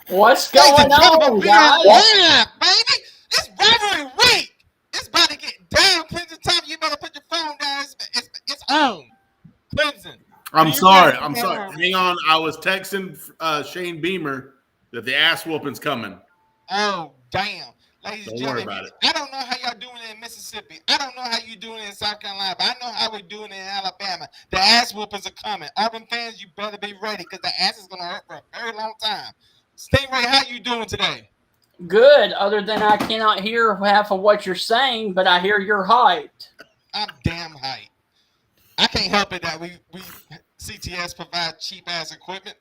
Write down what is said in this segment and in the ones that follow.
What's going on, guys? Live, baby. It's rivalry week. It's about to get down, Clemson Tom. You better put your phone down. It's on. Clemson. I'm sorry. Hang on. I was texting Shane Beamer that the ass whooping's coming. Oh, damn. Ladies and Don't worry gentlemen, about it. I don't know how y'all doing it in Mississippi. I don't know how you doing it in South Carolina, but I know how we're doing it in Alabama. The ass whoopings are coming. Auburn fans, you better be ready because the ass is going to hurt for a very long time. Stingray, how you doing today? Good, other than I cannot hear half of what you're saying, but I hear you're hyped. I'm damn hyped. I can't help it that we CTS provide cheap-ass equipment.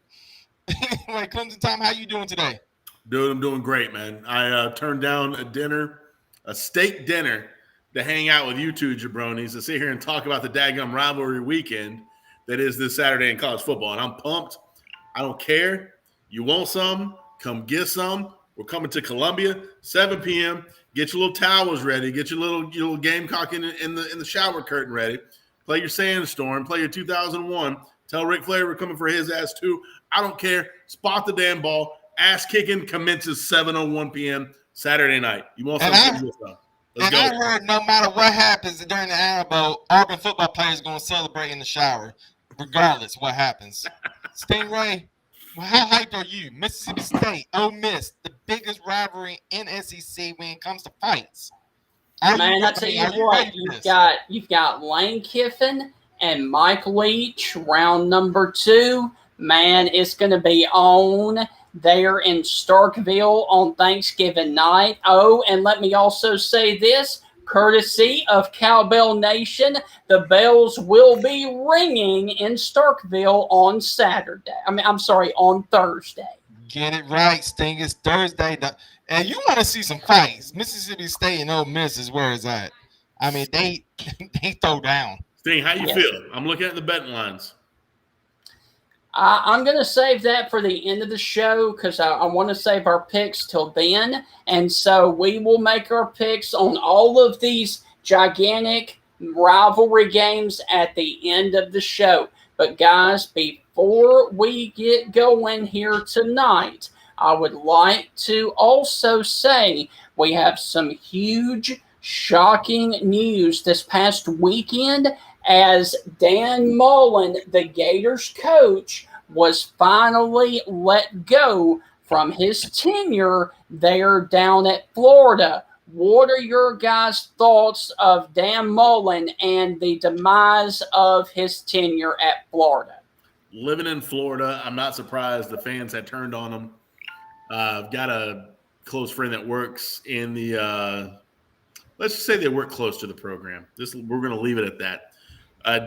Anyway, Clemson Tom, how you doing today? Dude, I'm doing great, man. I turned down a steak dinner, to hang out with you two jabronis, to sit here and talk about the daggum rivalry weekend that is this Saturday in college football. And I'm pumped. I don't care. You want some? Come get some. We're coming to Columbia, 7 p.m. Get your little towels ready. Get your little Gamecock in the shower curtain ready. Play your Sandstorm. Play your 2001. Tell Ric Flair we're coming for his ass too. I don't care. Spot the damn ball. Ass kicking commences 7:01 p.m. Saturday night. You want something? Let's go. I heard no matter what happens during the Iron Bowl, Auburn football players going to celebrate in the shower, regardless what happens. Stingray, how hyped are you? Mississippi State, Ole Miss, the biggest rivalry in SEC when it comes to fights. Man, I tell you what, you've got Lane Kiffin and Mike Leach, round number 2. Man, it's going to be on there in Starkville on Thanksgiving night. Oh, and let me also say this, courtesy of Cowbell Nation, the bells will be ringing in Starkville on Saturday. On Thursday. Get it right, Sting. It's Thursday. And you want to see some fights. Mississippi State and Ole Miss is where it's at. I mean, they throw down. Sting, how you feel? I'm looking at the betting lines. I'm going to save that for the end of the show because I want to save our picks till then. And so we will make our picks on all of these gigantic rivalry games at the end of the show. But guys, before we get going here tonight, I would like to also say we have some huge, shocking news this past weekend as Dan Mullen, the Gators coach, was finally let go from his tenure there down at Florida. What are your guys' thoughts of Dan Mullen and the demise of his tenure at Florida? Living in Florida, I'm not surprised the fans had turned on him. I've got a close friend that works in the let's just say they work close to the program. We're going to leave it at that.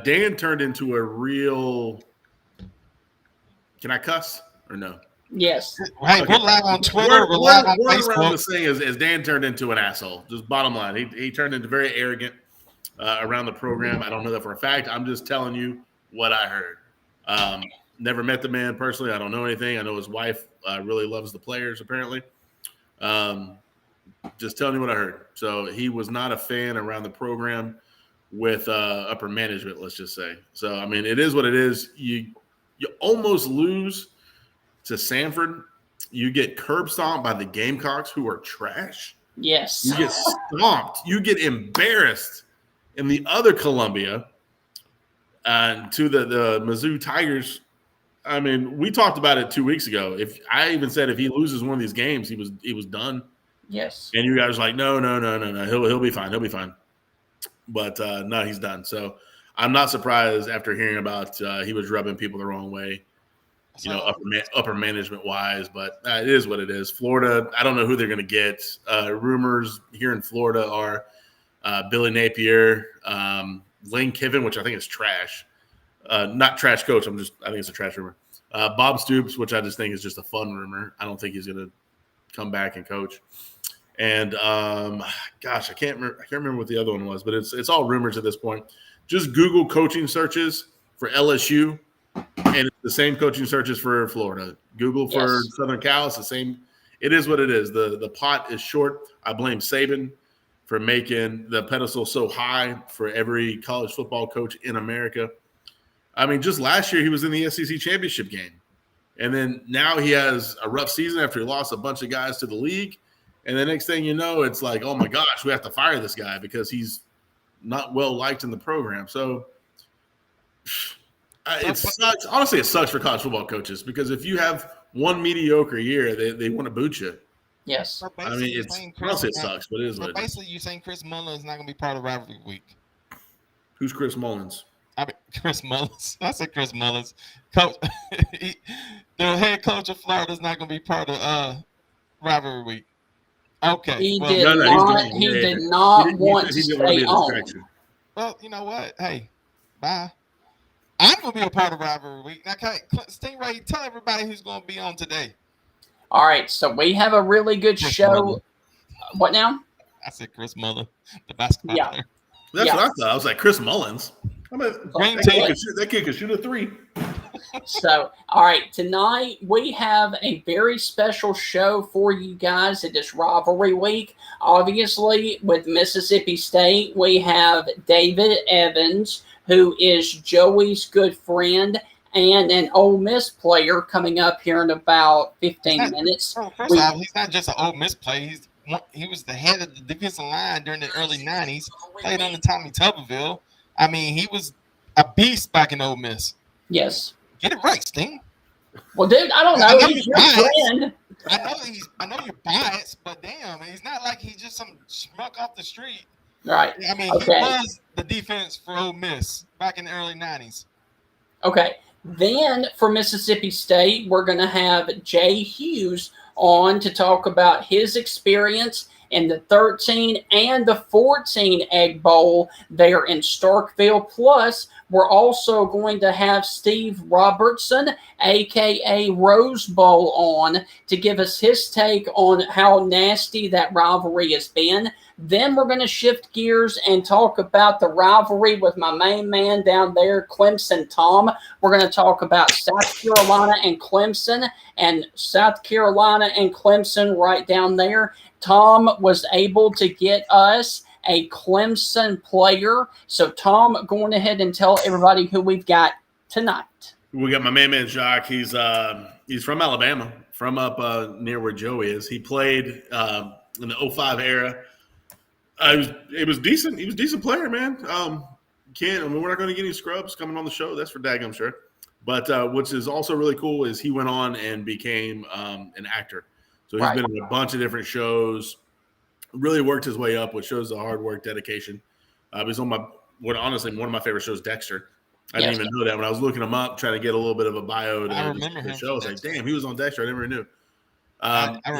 Dan turned into a real – can I cuss or no? Yes. Right, okay. We're live on Twitter. We're live on Facebook. Around this thing is Dan turned into an asshole. Just bottom line. He turned into very arrogant around the program. I don't know that for a fact. I'm just telling you what I heard. Never met the man personally. I don't know anything. I know his wife really loves the players apparently. Just telling you what I heard. So he was not a fan around the program with upper management, let's just say. So, I mean, it is what it is. You almost lose to Sanford. You get curb stomped by the Gamecocks, who are trash. Yes. You get stomped. You get embarrassed in the other Columbia to the Mizzou Tigers. I mean, we talked about it 2 weeks ago. If I even said if he loses one of these games, he was done. Yes. And you guys were like, no. He'll be fine. He'll be fine. But no, he's done. So I'm not surprised after hearing about he was rubbing people the wrong way, upper management wise. But it is what it is. Florida, I don't know who they're going to get. Rumors here in Florida are Billy Napier, Lane Kiffin, which I think is trash. Not trash coach. I think it's a trash rumor. Bob Stoops, which I just think is just a fun rumor. I don't think he's going to come back and coach. And gosh, I can't remember what the other one was, but it's all rumors at this point. Just Google coaching searches for LSU, and it's the same coaching searches for Florida. Google for Southern Cal, it's the same. It is what it is. The pot is short. I blame Saban for making the pedestal so high for every college football coach in America. I mean, just last year he was in the SEC championship game, And then now he has a rough season after he lost a bunch of guys to the league. And the next thing you know, it's like, oh my gosh, we have to fire this guy because he's not well liked in the program. So it sucks. Honestly, it sucks for college football coaches because if you have one mediocre year, they want to boot you. Yes. I mean, honestly, it sucks, but it is what it is. Basically, you're saying Chris Mullen is not going to be part of Rivalry Week. Who's Chris Mullins? I mean, Chris Mullins. I said Chris Mullins. Coach, the head coach of Florida is not going to be part of Rivalry Week. Okay. He did not want to stay on. Well, you know what? Hey, bye. I'm going to be a part of Rivalry Week. Okay, Stingray, tell everybody who's going to be on today. All right, so we have a really good show. Mullen. What now? I said Chris Mullen, the basketball player. That's what I thought. I was like, Chris Mullins. That kid could shoot a 3. So, all right, tonight we have a very special show for you guys. It is Rivalry Week. Obviously, with Mississippi State, we have David Evans, who is Joey's good friend and an Ole Miss player coming up here in about 15 minutes. First off, he's not just an Ole Miss player. He was the head of the defensive line during the early 90s, played under Tommy Tuberville. I mean, he was a beast back in Ole Miss. Yes. Get it right, Sting. Well, dude, I don't know. He's your friend. I know you're biased, but damn, it's not like he's just some schmuck off the street. Right. I mean, he was the defense for Ole Miss back in the early 90s. Okay. Then for Mississippi State, we're going to have Jay Hughes on to talk about his experience in the 13 and the 14 Egg Bowl there in Starkville. Plus, we're also going to have Steve Robertson, a.k.a. Rose Bowl, on to give us his take on how nasty that rivalry has been. Then we're going to shift gears and talk about the rivalry with my main man down there, Clemson Tom. We're going to talk about South Carolina and Clemson, and South Carolina and Clemson right down there. Tom was able to get us a Clemson player. So, Tom, going ahead and tell everybody who we've got tonight. We got my man Jock. He's from Alabama, from up near where Joe is. He played in the 05 era. It was decent. He was a decent player, man. We're not going to get any scrubs coming on the show. That's for daggum sure. But which is also really cool is he went on and became an actor. So he's been in a bunch of different shows. Really worked his way up, which shows the hard work, dedication. He's on one of my favorite shows, Dexter. I didn't even know that when I was looking him up, trying to get a little bit of a bio to the show. I was like, damn, he was on Dexter. I never knew.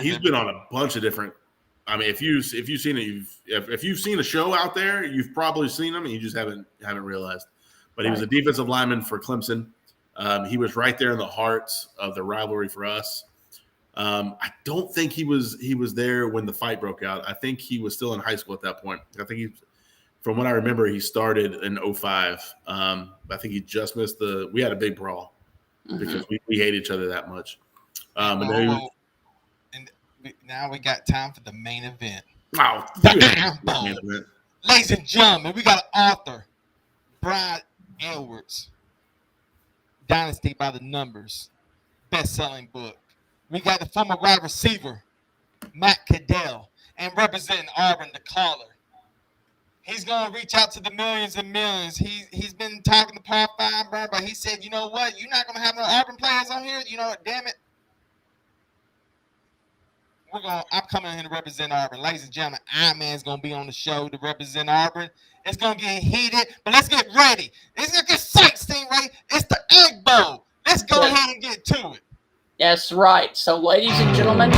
He's been on a bunch of different. I mean, if you've seen a show out there, you've probably seen him, and you just haven't realized. But he was a defensive lineman for Clemson. He was right there in the heart of the rivalry for us. I don't think he was there when the fight broke out. I think he was still in high school at that point. I think from what I remember, he started in 05. I think he just missed we had a big brawl because we hate each other that much. And now we got time for the main event. Wow. Ladies and gentlemen, we got author Brad Edwards, Dynasty by the Numbers, best-selling book. We got the former wide receiver, Matt Caddell, and representing Auburn, the caller. He's going to reach out to the millions and millions. He's been talking to Power 5, bro, but he said, you know what? You're not going to have no Auburn players on here? You know what? Damn it. I'm coming here to represent Auburn. Ladies and gentlemen, Iron Man's going to be on the show to represent Auburn. It's going to get heated, but let's get ready. It's going to get psyched, Stingray. It's the Egg Bowl. Let's go ahead and get to it. That's right. So, ladies and gentlemen.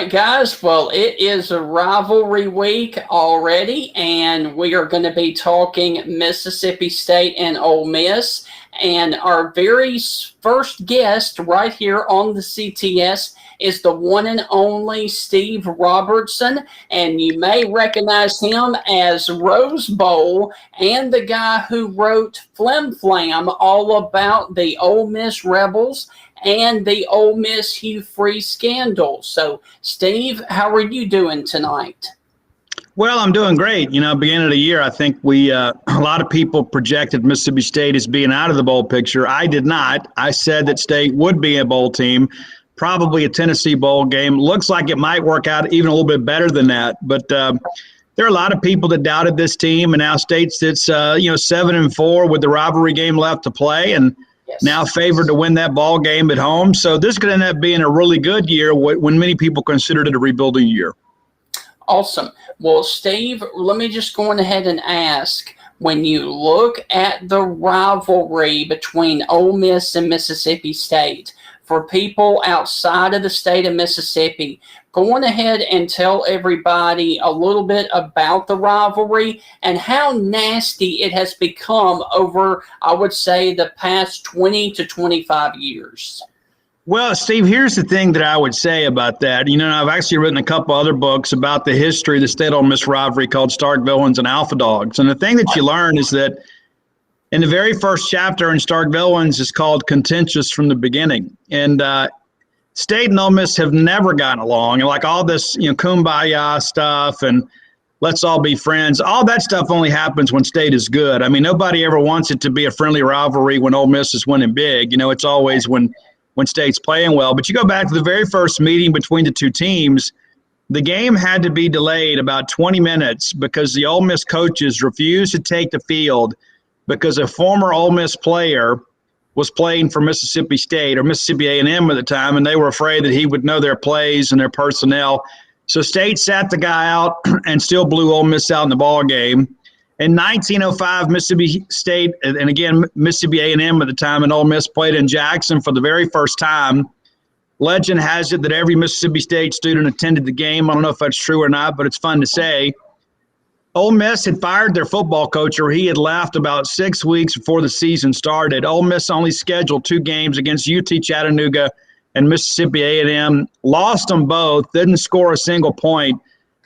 right, guys. Well, it is a rivalry week already, and we are going to be talking Mississippi State and Ole Miss. And our very first guest right here on the CTS is the one and only Steve Robertson, and you may recognize him as Rose Bowl and the guy who wrote Flim all about the Ole Miss Rebels and the Ole Miss Hugh Freeze scandal. So, Steve, how are you doing tonight? Well, I'm doing great. Beginning of the year, I think a lot of people projected Mississippi State as being out of the bowl picture. I did not. I said that State would be a bowl team, probably a Tennessee bowl game. Looks like it might work out even a little bit better than that. But there are a lot of people that doubted this team, and now State sits 7-4 with the rivalry game left to play, and now favored to win that ball game at home. So this could end up being a really good year when many people considered it a rebuilding year. Awesome. Well, Steve, let me just go on ahead and ask, when you look at the rivalry between Ole Miss and Mississippi State, for people outside of the state of Mississippi, go on ahead and tell everybody a little bit about the rivalry and how nasty it has become over, I would say, the past 20 to 25 years. Well, Steve, here's the thing that I would say about that. I've actually written a couple other books about the history of the State-Ole Miss rivalry called Stark Villains and Alpha Dogs. And the thing that you learn is that in the very first chapter in Stark Villains is called Contentious from the Beginning. And State and Ole Miss have never gotten along. And like all this, kumbaya stuff and let's all be friends, all that stuff only happens when State is good. I mean, nobody ever wants it to be a friendly rivalry when Ole Miss is winning big. It's always when State's playing well. But you go back to the very first meeting between the two teams, the game had to be delayed about 20 minutes because the Ole Miss coaches refused to take the field because a former Ole Miss player was playing for Mississippi State or Mississippi A&M at the time, and they were afraid that he would know their plays and their personnel. So State sat the guy out and still blew Ole Miss out in the ball game. In 1905, Mississippi State, and again, Mississippi A&M at the time, and Ole Miss played in Jackson for the very first time. Legend has it that every Mississippi State student attended the game. I don't know if that's true or not, but it's fun to say. Ole Miss had fired their football coach, or he had left about 6 weeks before the season started. Ole Miss only scheduled 2 games against UT Chattanooga and Mississippi A&M, lost them both, didn't score a single point.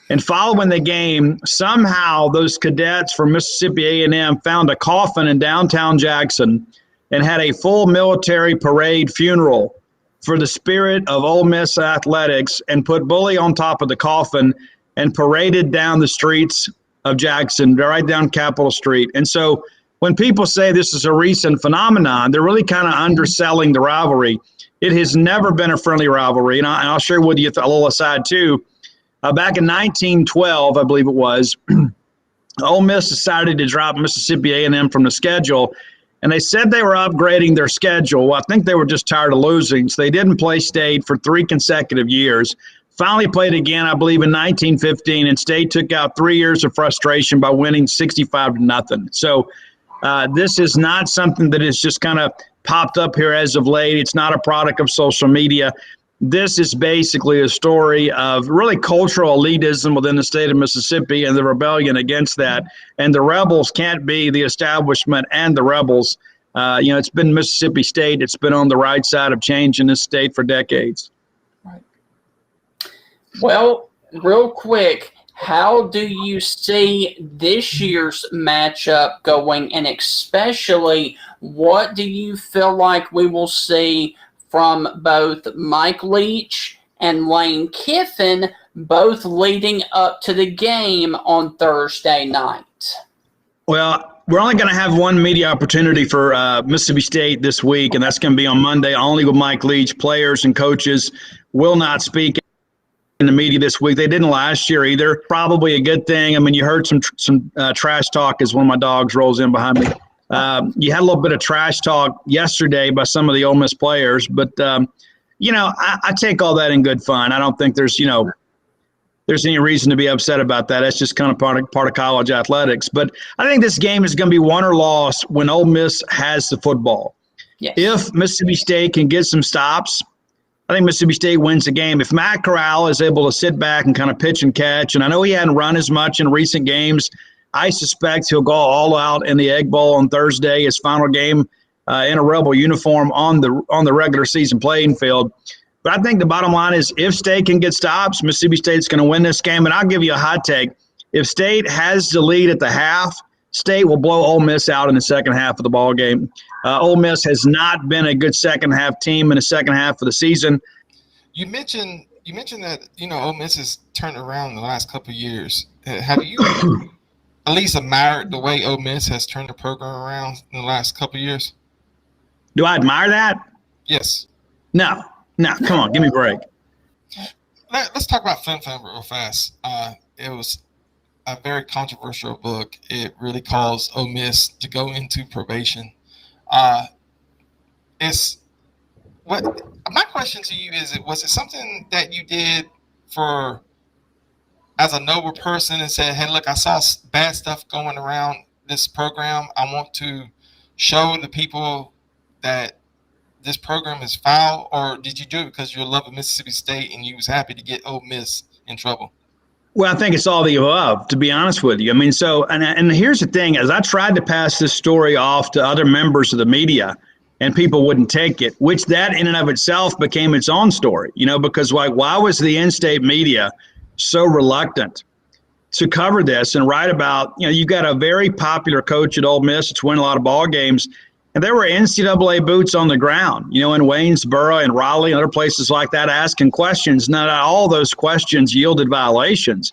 And following the game, somehow those cadets from Mississippi A&M found a coffin in downtown Jackson and had a full military parade funeral for the spirit of Ole Miss athletics and put Bully on top of the coffin and paraded down the streets of Jackson, right down Capitol Street. And so when people say this is a recent phenomenon, they're really kind of underselling the rivalry. It has never been a friendly rivalry. And I'll share with you a little aside too. Back in 1912, I believe it was, Ole Miss decided to drop Mississippi A&M from the schedule, and they said they were upgrading their schedule. Well, I think they were just tired of losing, so they didn't play State for 3 consecutive years. Finally played again, I believe, in 1915, and State took out 3 years of frustration by winning 65-0. So this is not something that has just kind of popped up here as of late. It's not a product of social media. This is basically a story of really cultural elitism within the state of Mississippi and the rebellion against that. And the rebels can't be the establishment and the rebels. It's been Mississippi State. It's been on the right side of change in this state for decades. Right. Well, real quick, how do you see this year's matchup going? And especially, what do you feel like we will see from both Mike Leach and Lane Kiffin, both leading up to the game on Thursday night? Well, we're only going to have one media opportunity for Mississippi State this week, and that's going to be on Monday, only with Mike Leach. Players and coaches will not speak in the media this week. They didn't last year either. Probably a good thing. I mean, you heard some trash talk as one of my dogs rolls in behind me. You had a little bit of trash talk yesterday by some of the Ole Miss players, but, I take all that in good fun. I don't think there's any reason to be upset about that. That's just kind of part of college athletics. But I think this game is going to be won or lost when Ole Miss has the football. Yes. If Mississippi State can get some stops, I think Mississippi State wins the game. If Matt Corral is able to sit back and kind of pitch and catch, and I know he hadn't run as much in recent games, I suspect he'll go all out in the Egg Bowl on Thursday, his final game in a Rebel uniform on the regular season playing field. But I think the bottom line is if State can get stops, Mississippi State's going to win this game. And I'll give you a hot take. If State has the lead at the half, State will blow Ole Miss out in the second half of the ball game. Ole Miss has not been a good second half team in the second half of the season. You mentioned that Ole Miss has turned around in the last couple of years. Have you at least admired the way Ole Miss has turned the program around in the last couple of years? Do I admire that? Yes. No, come on, give me a break. Let's talk about Flim real fast. It was a very controversial book. It really caused Ole Miss to go into probation. My question to you is: was it something that you did as a noble person and said, "Hey, look, I saw bad stuff going around this program. I want to show the people that this program is foul," or did you do it because you love Mississippi State and you was happy to get Ole Miss in trouble? Well, I think it's all the above, to be honest with you. I mean, and here's the thing: as I tried to pass this story off to other members of the media, and people wouldn't take it, which that in and of itself became its own story, because why was the in-state media so reluctant to cover this and write about, you got a very popular coach at Ole Miss that's winning a lot of ball games, and there were NCAA boots on the ground, in Waynesboro and Raleigh and other places like that asking questions. Not all those questions yielded violations,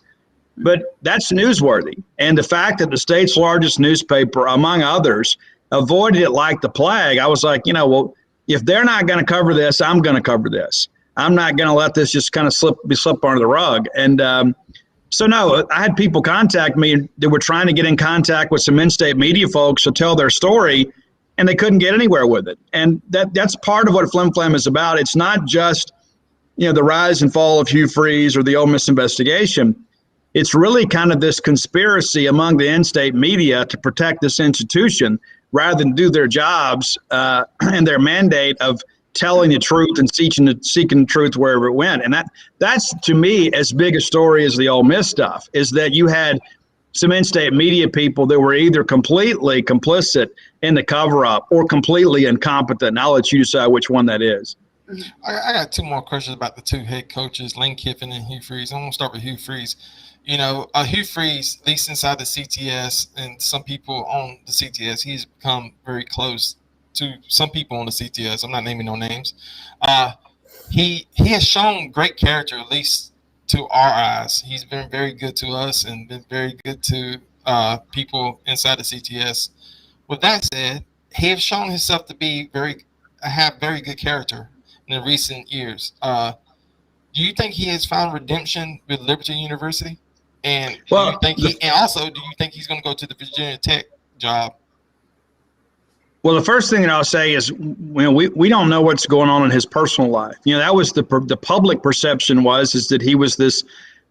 but that's newsworthy. And the fact that the state's largest newspaper, among others, avoided it like the plague, I was like, well, if they're not going to cover this, I'm going to cover this. I'm not going to let this just kind of slip under the rug. And so, no, I had people contact me that were trying to get in contact with some in-state media folks to tell their story, and they couldn't get anywhere with it. And that's part of what Flim is about. It's not just, the rise and fall of Hugh Freeze or the Ole Miss investigation. It's really kind of this conspiracy among the in-state media to protect this institution rather than do their jobs and their mandate of telling the truth and seeking the truth wherever it went. And that's, to me, as big a story as the Ole Miss stuff, is that you had some in-state media people that were either completely complicit in the cover-up or completely incompetent. And I'll let you decide which one that is. I got two more questions about the two head coaches, Lane Kiffin and Hugh Freeze. I'm going to start with Hugh Freeze. Hugh Freeze, at least inside the CTS and some people on the CTS, he's become very close to some people on the CTS. I'm not naming no names. He has shown great character, at least to our eyes. He's been very good to us and been very good to people inside the CTS. With that said, he has shown himself to have very good character in the recent years. Do you think he has found redemption with Liberty University? And do you think he's going to go to the Virginia Tech job? Well, the first thing that I'll say is, we don't know what's going on in his personal life. That was the public perception is that he was this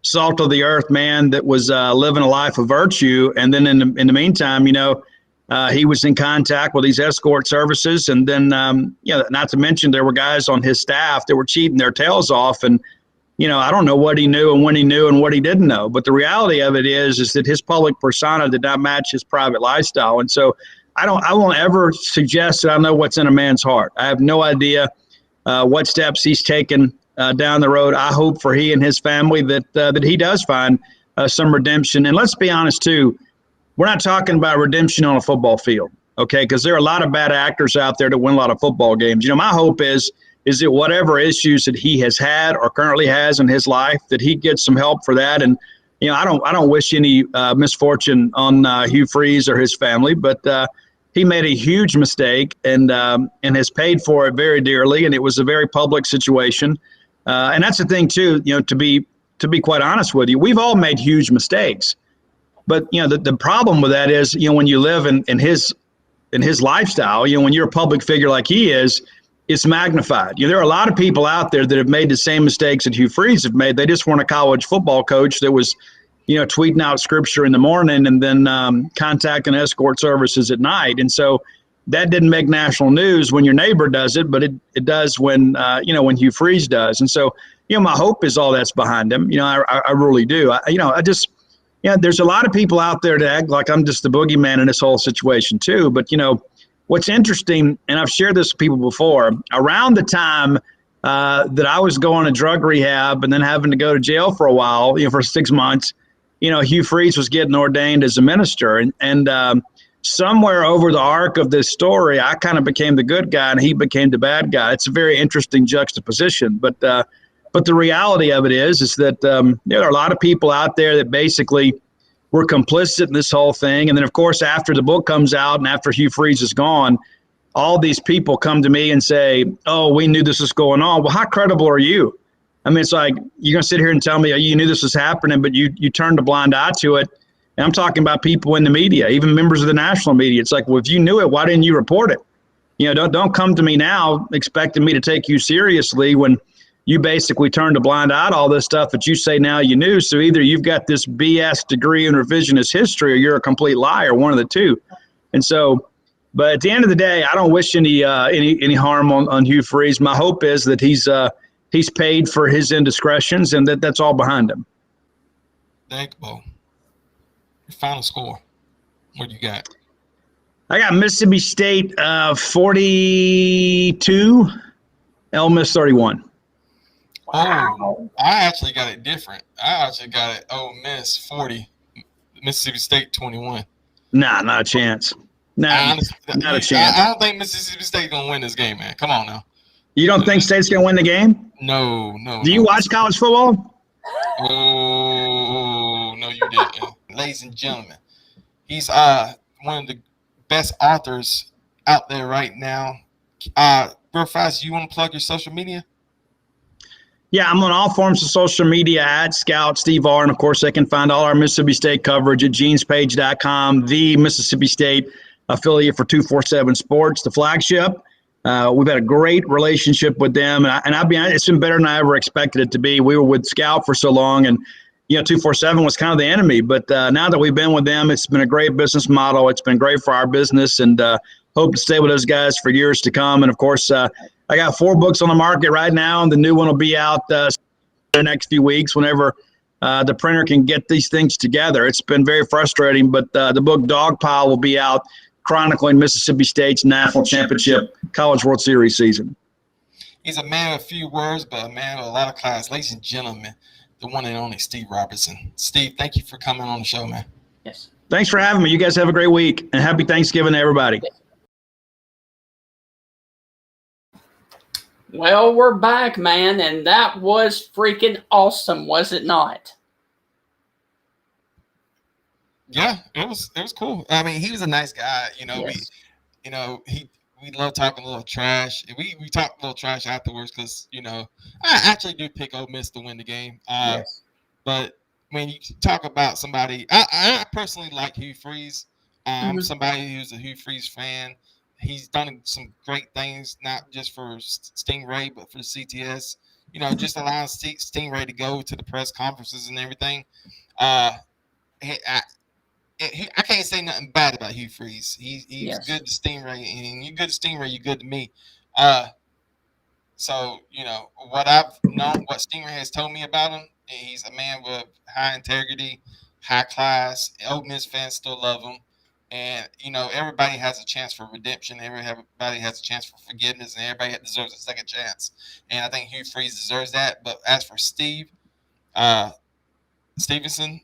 salt of the earth man that was living a life of virtue. And then in the meantime, he was in contact with these escort services. And then, not to mention there were guys on his staff that were cheating their tails off. And, I don't know what he knew and when he knew and what he didn't know. But the reality of it is that his public persona did not match his private lifestyle. And so I won't ever suggest that I know what's in a man's heart. I have no idea what steps he's taken down the road. I hope for he and his family that he does find some redemption. And let's be honest, too, we're not talking about redemption on a football field, okay? Because there are a lot of bad actors out there that win a lot of football games. My hope is that whatever issues that he has had or currently has in his life, that he gets some help for that. And I don't wish any misfortune on Hugh Freeze or his family, but he made a huge mistake and has paid for it very dearly, and it was a very public situation. And that's the thing too, to be quite honest with you, we've all made huge mistakes. But the problem with that is, when you live in his lifestyle, when you're a public figure like he is, it's magnified. There are a lot of people out there that have made the same mistakes that Hugh Freeze have made. They just weren't a college football coach that was tweeting out scripture in the morning and then contacting escort services at night. And so, that didn't make national news when your neighbor does it, but it does when, when Hugh Freeze does. And so, my hope is all that's behind him. I really do. There's a lot of people out there that act like I'm just the boogeyman in this whole situation too. But, what's interesting, and I've shared this with people before, around the time that I was going to drug rehab and then having to go to jail for a while, for 6 months, Hugh Freeze was getting ordained as a minister. And somewhere over the arc of this story, I kind of became the good guy and he became the bad guy. It's a very interesting juxtaposition. But the reality of it is that there are a lot of people out there that basically were complicit in this whole thing. And then, of course, after the book comes out and after Hugh Freeze is gone, all these people come to me and say, oh, we knew this was going on. Well, how credible are you? I mean, it's like you're going to sit here and tell me, oh, you knew this was happening, but you turned a blind eye to it. And I'm talking about people in the media, even members of the national media. It's like, well, if you knew it, why didn't you report it? Don't come to me now expecting me to take you seriously when you basically turned a blind eye to all this stuff that you say now you knew. So either you've got this BS degree in revisionist history or you're a complete liar, one of the two. And so, but at the end of the day, I don't wish any harm on Hugh Freeze. My hope is that he's paid for his indiscretions and that's all behind him. Thank you, Bo. Your final score. What do you got? I got Mississippi State 42, Ole Miss 31. Wow. Oh, I actually got it different. I actually got it Ole Miss 40, Mississippi State 21. Nah, not a chance. Not a chance. I don't think Mississippi State going to win this game, man. Come on now. You don't think State's going to win the game? No. Do you watch college football? Oh, no, you didn't. Ladies and gentlemen, he's one of the best authors out there right now. Real fast, you want to plug your social media? Yeah, I'm on all forms of social media at Scout Steve R. And, of course, they can find all our Mississippi State coverage at genespage.com, the Mississippi State affiliate for 247 Sports, the flagship. We've had a great relationship with them. And I'll be honest, it's been better than I ever expected it to be. We were with Scout for so long, and 247 was kind of the enemy. But now that we've been with them, it's been a great business model. It's been great for our business, and hope to stay with those guys for years to come. And, of course, I got 4 books on the market right now, and the new one will be out the next few weeks whenever the printer can get these things together. It's been very frustrating, but the book Dogpile will be out chronicling Mississippi State's national championship College World Series season. He's a man of a few words, but a man with a lot of class. Ladies and gentlemen, the one and only Steve Robertson. Steve, thank you for coming on the show, man. Yes. Thanks for having me. You guys have a great week, and happy Thanksgiving to everybody. Well, we're back, man, and that was freaking awesome, was it not? Yeah, it was cool. I mean, he was a nice guy. Yes. We love talking a little trash. We talked a little trash afterwards because I actually do pick Ole Miss to win the game. Yes. But when you talk about somebody, I personally like Hugh Freeze. Somebody who's a Hugh Freeze fan. He's done some great things, not just for Stingray, but for the CTS. Just allowing Stingray to go to the press conferences and everything. I can't say nothing bad about Hugh Freeze. He's good to Stingray, and you're good to Stingray, you're good to me. So what I've known, what Stingray has told me about him, he's a man with high integrity, high class. Ole Miss fans still love him. And, everybody has a chance for redemption. Everybody has a chance for forgiveness, and everybody deserves a second chance. And I think Hugh Freeze deserves that. But as for Steve Stevenson,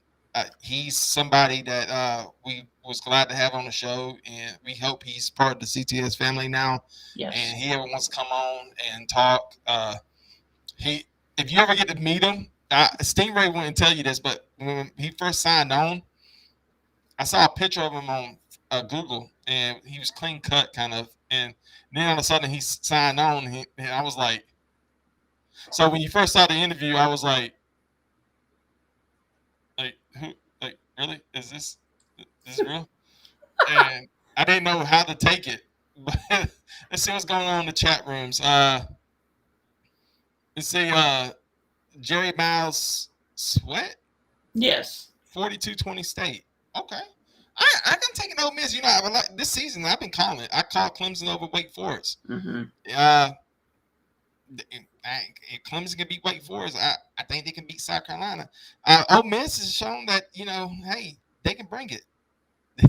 he's somebody that we was glad to have on the show, and we hope he's part of the CTS family now. Yes. And he ever wants to come on and talk. If you ever get to meet him, Stingray wouldn't tell you this, but when he first signed on, I saw a picture of him on Google, and he was clean cut, kind of. And then all of a sudden, he signed on, and I was like, so when you first saw the interview, I was like, who? Like, really? Is this real? And I didn't know how to take it. But let's see what's going on in the chat rooms. Let's see, Jerry Miles Sweat? Yes. 42-20 State. Okay. I can take an Ole Miss. You know, like this season, I've been calling it. I called Clemson over Wake Forest. If Clemson can beat Wake Forest, I think they can beat South Carolina. Ole Miss has shown that, you know, hey, they can bring it.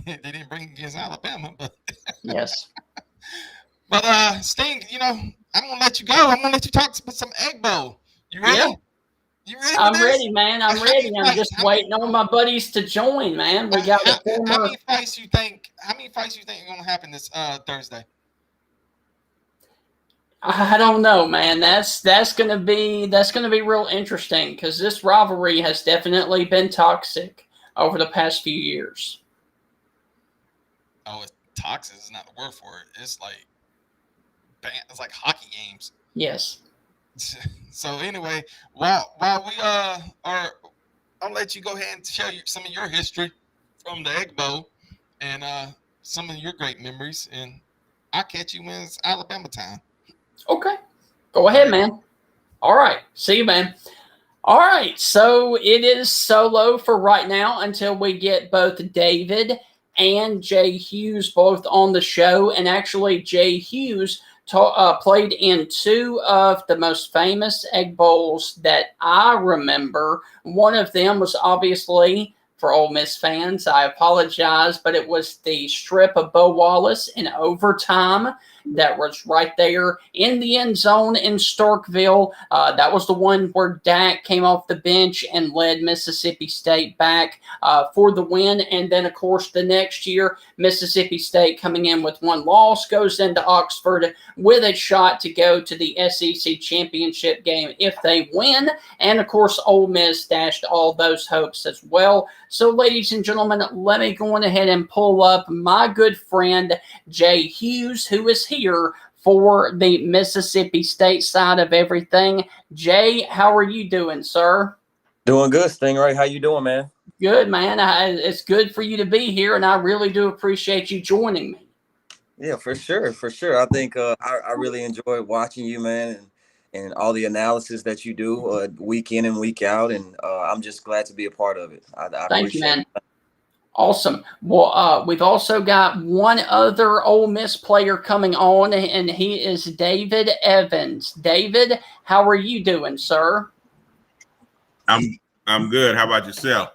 They didn't bring it against Alabama, but yes. But Sting, you know, I'm gonna let you go. I'm gonna let you talk about some Egg Bowl. You ready? Yeah. You ready? I'm ready, man. I'm ready. I'm just waiting on my buddies to join, man. We got how many fights you think are gonna happen this Thursday? I don't know, man. That's gonna be real interesting because this rivalry has definitely been toxic over the past few years. Oh, it's toxic is not the word for it. It's like hockey games. Yes. So anyway, while we are, I'll let you go ahead and share some of your history from the Egg Bowl and some of your great memories, and I'll catch you when it's Alabama time. Okay. Go ahead, man. All right. See you, man. All right. So it is solo for right now until we get both David and Jay Hughes both on the show. And actually, Jay Hughes played in two of the most famous Egg Bowls that I remember. One of them was obviously, for Ole Miss fans, I apologize, but it was the strip of Bo Wallace in overtime that was right there in the end zone in Starkville. That was the one where Dak came off the bench and led Mississippi State back for the win. And then, of course, the next year, Mississippi State coming in with one loss goes into Oxford with a shot to go to the SEC championship game if they win. And, of course, Ole Miss dashed all those hopes as well. So, ladies and gentlemen, let me go on ahead and pull up my good friend, Jay Hughes, who is here for the Mississippi State side of everything. Jay, how are you doing, sir? Doing good, Stingray. How you doing, man? Good, man. It's good for you to be here, and I really do appreciate you joining me. Yeah, for sure. I think I really enjoy watching you, man, and all the analysis that you do week in and week out, and I'm just glad to be a part of it. I Thank you, man. Awesome. Well, we've also got one other Ole Miss player coming on, and he is David Evans. David, how are you doing, sir? I'm good. How about yourself?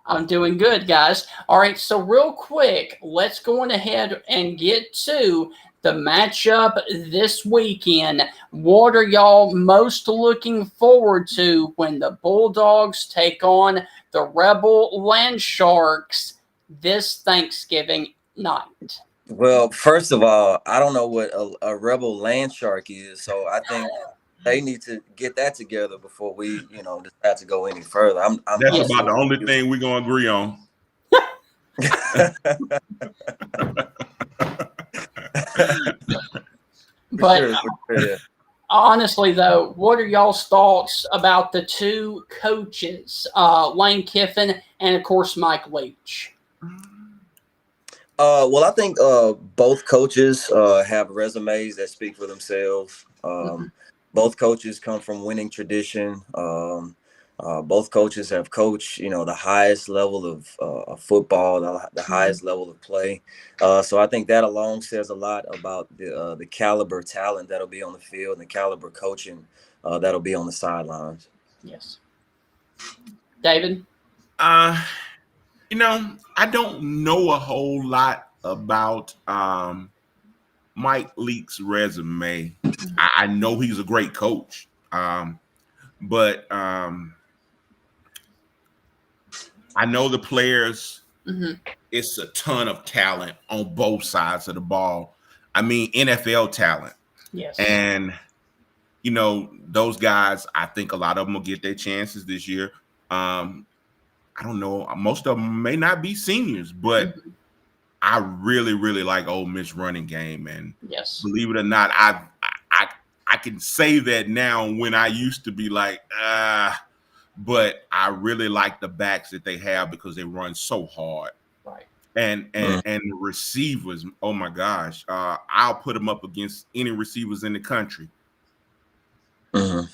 I'm doing good, guys. All right, so real quick, let's go on ahead and get to the matchup this weekend. What are y'all most looking forward to when the Bulldogs take on the Rebel Land Sharks this Thanksgiving night? Well, first of all, I don't know what a Rebel Land Shark is, so I think they need to get that together before we, decide to go any further. That's about the only thing we're gonna agree on. But honestly, though, what are y'all's thoughts about the two coaches, Lane Kiffin and, of course, Mike Leach? Well, I think both coaches have resumes that speak for themselves. Both coaches come from winning tradition. Both coaches have coached, the highest level of football, the highest level of play. So I think that alone says a lot about the caliber talent that'll be on the field and the caliber coaching that'll be on the sidelines. Yes. David? I don't know a whole lot about Mike Leach's resume. I know he's a great coach, but I know the players. It's a ton of talent on both sides of the ball. I mean, NFL talent. Yes. And, those guys, I think a lot of them will get their chances this year. I don't know. Most of them may not be seniors, but I really, really like Ole Miss running game. And yes, believe it or not, I can say that now when I used to be like, but I really like the backs that they have because they run so hard. Right. And the receivers, oh my gosh, I'll put them up against any receivers in the country. Well,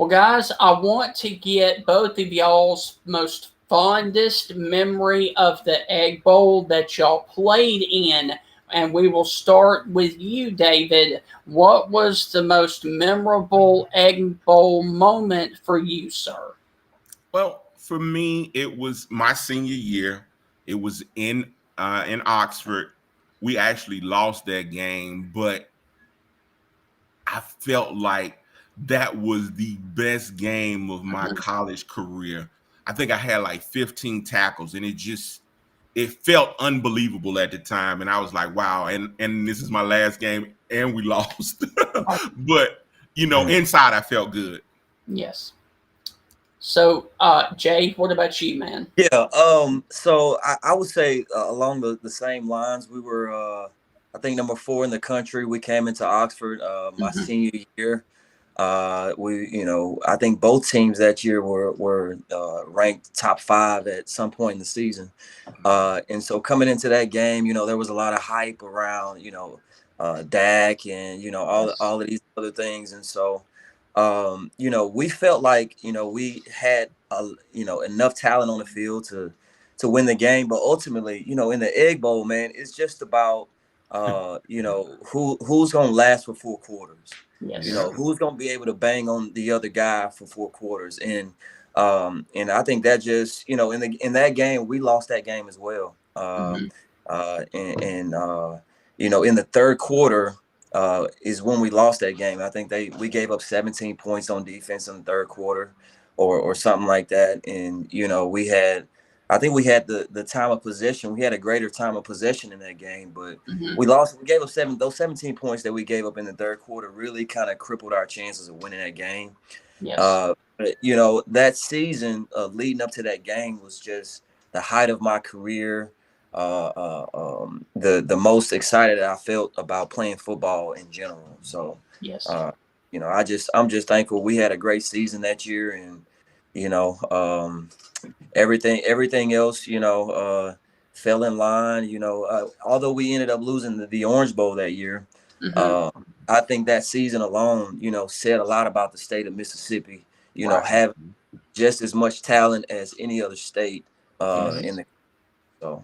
guys, I want to get both of y'all's most fondest memory of the Egg Bowl that y'all played in? And we will start with you, David. What was the most memorable Egg Bowl moment for you, sir? Well, for me, it was my senior year. It was in Oxford. We actually lost that game, but I felt like that was the best game of my college career. I think I had like 15 tackles, and it felt unbelievable at the time. And I was like, wow, and this is my last game, and we lost. But inside I felt good. Yes. So, Jay, what about you, man? Yeah. So I would say along the same lines, we were I think number 4 in the country. We came into Oxford my senior year. I think both teams that year were ranked top 5 at some point in the season. And so coming into that game, there was a lot of hype around, Dak and, all of these other things. And so, we felt like, we had, enough talent on the field to win the game. But ultimately, in the Egg Bowl, man, it's just about, who's going to last for 4 quarters. Yes. Who's going to be able to bang on the other guy for 4 quarters. And I think that just, in that game, we lost that game as well. In the third quarter is when we lost that game. I think we gave up 17 points on defense in the third quarter or something like that. And, I think we had the time of possession. We had a greater time of possession in that game, but we lost. We gave up those 17 points that we gave up in the third quarter really kind of crippled our chances of winning that game. Yes. But, that season leading up to that game was just the height of my career. The most excited I felt about playing football in general. So, yes. I'm just thankful we had a great season that year, and everything else, fell in line. Although we ended up losing the Orange Bowl that year, I think that season alone, said a lot about the state of Mississippi. Have just as much talent as any other state in the. So.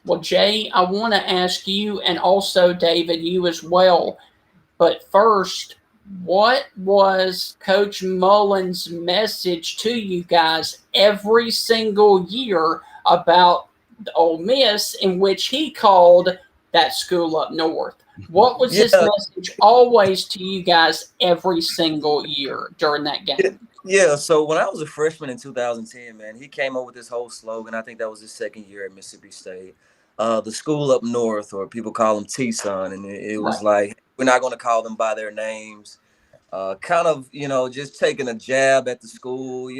Well, Jay, I want to ask you, and also David, you as well. But first, what was Coach Mullen's message to you guys every single year about the Ole Miss, in which he called that school up north? What was his message always to you guys every single year during that game? Yeah, so when I was a freshman in 2010, man, he came up with this whole slogan. I think that was his second year at Mississippi State. The school up north, or people call them T-Son, and it was like, we're not going to call them by their names. Kind of, just taking a jab at the school,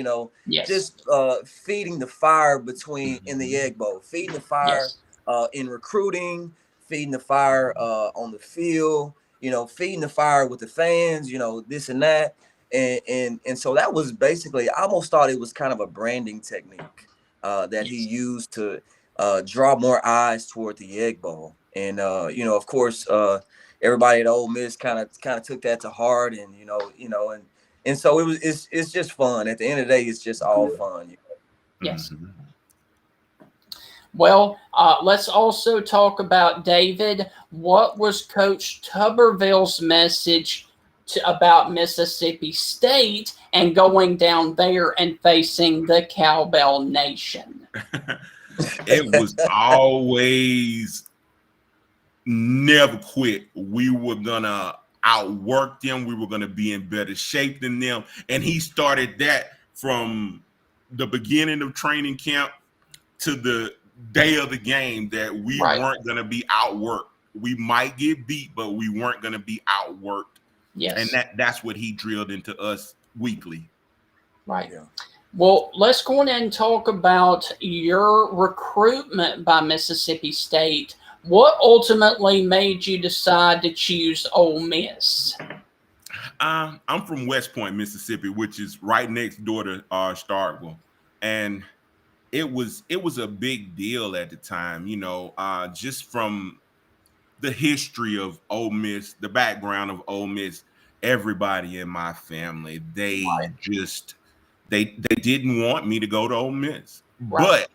just feeding the fire in the Egg Bowl, feeding the fire in recruiting, feeding the fire on the field, feeding the fire with the fans, this and that. And so that was basically, I almost thought it was kind of a branding technique that he used to draw more eyes toward the Egg Bowl. And, of course, everybody at Ole Miss kind of took that to heart, and, and so it's just fun. At the end of the day, it's just all fun. Yes. Well, let's also talk about, David, what was Coach Tuberville's message about Mississippi State and going down there and facing the Cowbell Nation? It was always never quit. We were gonna outwork them. We were gonna be in better shape than them. And he started that from the beginning of training camp to the day of the game, that we weren't gonna be outworked. We might get beat, but we weren't gonna be outworked. Yes. And that's what he drilled into us weekly. Right. Yeah. Well, let's go on and talk about your recruitment by Mississippi State. What ultimately made you decide to choose Ole Miss? I'm from West Point, Mississippi, which is right next door to Starkville, and it was a big deal at the time. Just from the history of Ole Miss, the background of Ole Miss. Everybody in my family, they didn't want me to go to Ole Miss. But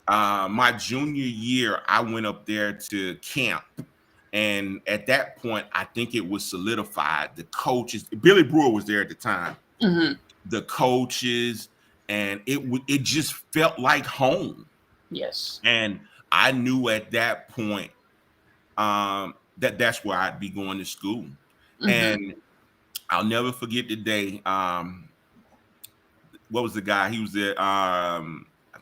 my junior year, I went up there to camp. And at that point, I think it was solidified. The coaches, Billy Brewer was there at the time. Mm-hmm. The coaches, and it just felt like home. Yes. And I knew at that point that's where I'd be going to school. Mm-hmm. And I'll never forget the day. What was the guy? He was there. I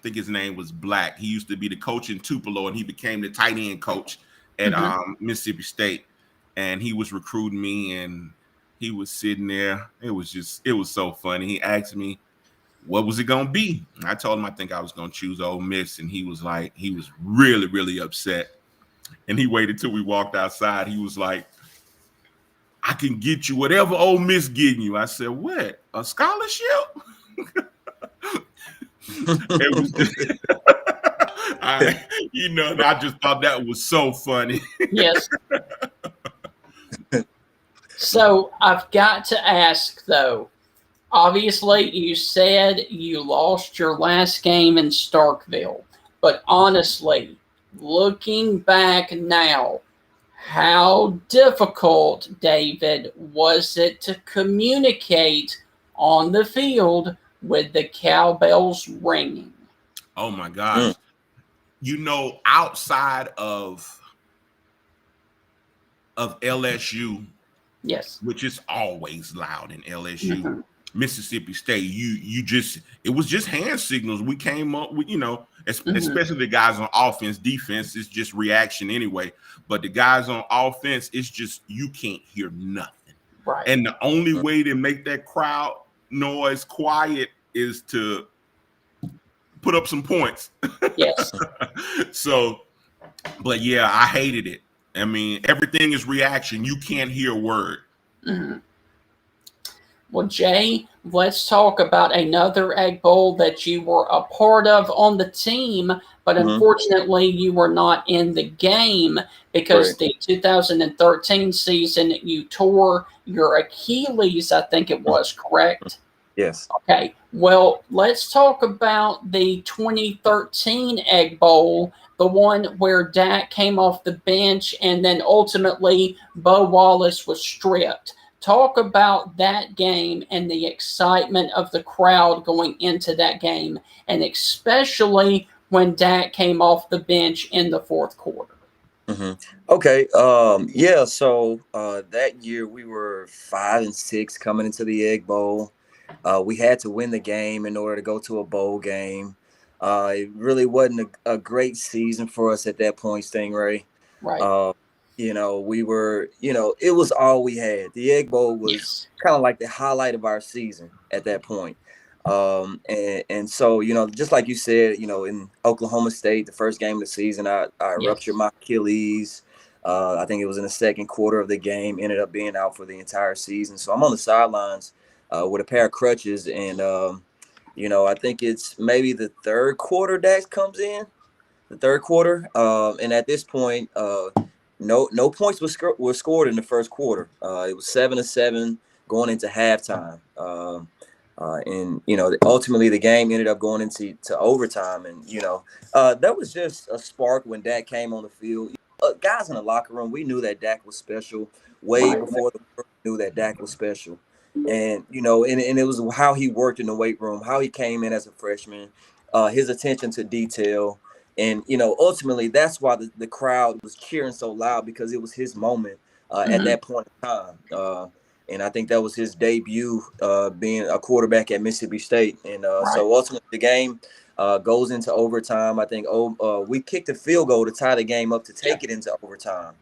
think his name was Black. He used to be the coach in Tupelo, and he became the tight end coach at Mississippi State. And he was recruiting me, and he was sitting there. It was so funny. He asked me, what was it going to be? And I told him I think I was going to choose Ole Miss. And he was really, really upset. And he waited till we walked outside. He was like, I can get you whatever Ole Miss getting you. I said, what? A scholarship? It was just, I just thought that was so funny. Yes. So I've got to ask, though, obviously you said you lost your last game in Starkville, but honestly, looking back now, how difficult, David, was it to communicate on the field with the cowbells ringing? Oh my gosh. Outside of LSU, yes, which is always loud in LSU, Mississippi State, it was just hand signals. We came up with, especially the guys on offense. Defense is just reaction anyway. But the guys on offense, it's just you can't hear nothing. Right. And the only way to make that crowd noise quiet is to put up some points. Yes. So, but yeah, I hated it. I mean, everything is reaction. You can't hear a word. Mm-hmm. Well, Jay, let's talk about another Egg Bowl that you were a part of on the team, but unfortunately you were not in the game because the 2013 season you tore your Achilles, I think it was, correct? Yes. Okay. Well, let's talk about the 2013 Egg Bowl, the one where Dak came off the bench and then ultimately Bo Wallace was stripped. Talk about that game and the excitement of the crowd going into that game, and especially when Dak came off the bench in the fourth quarter. Okay. So that year we were 5-6 coming into the Egg Bowl. We had to win the game in order to go to a bowl game. It really wasn't a great season for us at that point, Stingray. Right. We were, it was all we had. The Egg Bowl was kind of like the highlight of our season at that point. And so, just like you said, in Oklahoma State, the first game of the season, I ruptured my Achilles. I think it was in the second quarter of the game, ended up being out for the entire season. So I'm on the sidelines with a pair of crutches. And, I think it's maybe the third quarter Dax comes in, the third quarter. And at this point, no points were scored in the first quarter. It was 7-7 going into halftime. And ultimately the game ended up going into overtime. And, that was just a spark when Dak came on the field. Guys in the locker room, we knew that Dak was special way before the world knew that Dak was special. And, and it was how he worked in the weight room, how he came in as a freshman, his attention to detail. And, ultimately, that's why the crowd was cheering so loud, because it was his moment at that point in time. And I think that was his debut being a quarterback at Mississippi State. And so ultimately the game goes into overtime. I think we kicked a field goal to tie the game up to take it into overtime.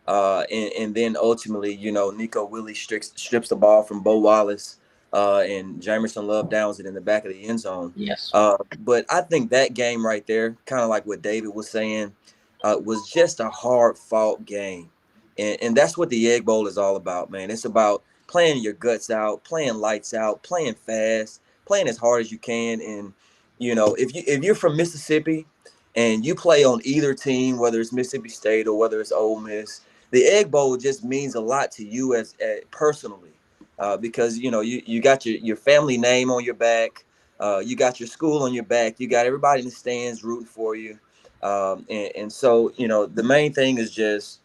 And then ultimately, Nico Willie strips the ball from Bo Wallace. And Jamerson Love downs it in the back of the end zone. Yes. But I think that game right there, kind of like what David was saying, was just a hard-fought game. And that's what the Egg Bowl is all about, man. It's about playing your guts out, playing lights out, playing fast, playing as hard as you can. And, if you're from Mississippi and you play on either team, whether it's Mississippi State or whether it's Ole Miss, the Egg Bowl just means a lot to you as personally. Because, you got your family name on your back. You got your school on your back. You got everybody in the stands rooting for you. And so, the main thing is just,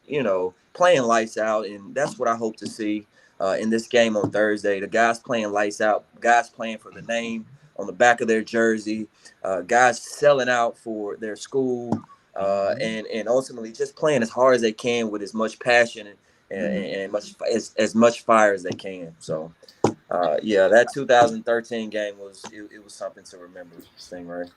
playing lights out. And that's what I hope to see in this game on Thursday. The guys playing lights out, guys playing for the name on the back of their jersey, guys selling out for their school, and ultimately just playing as hard as they can with as much passion and as much fire as they can. So, that 2013 game was something to remember, Stingray.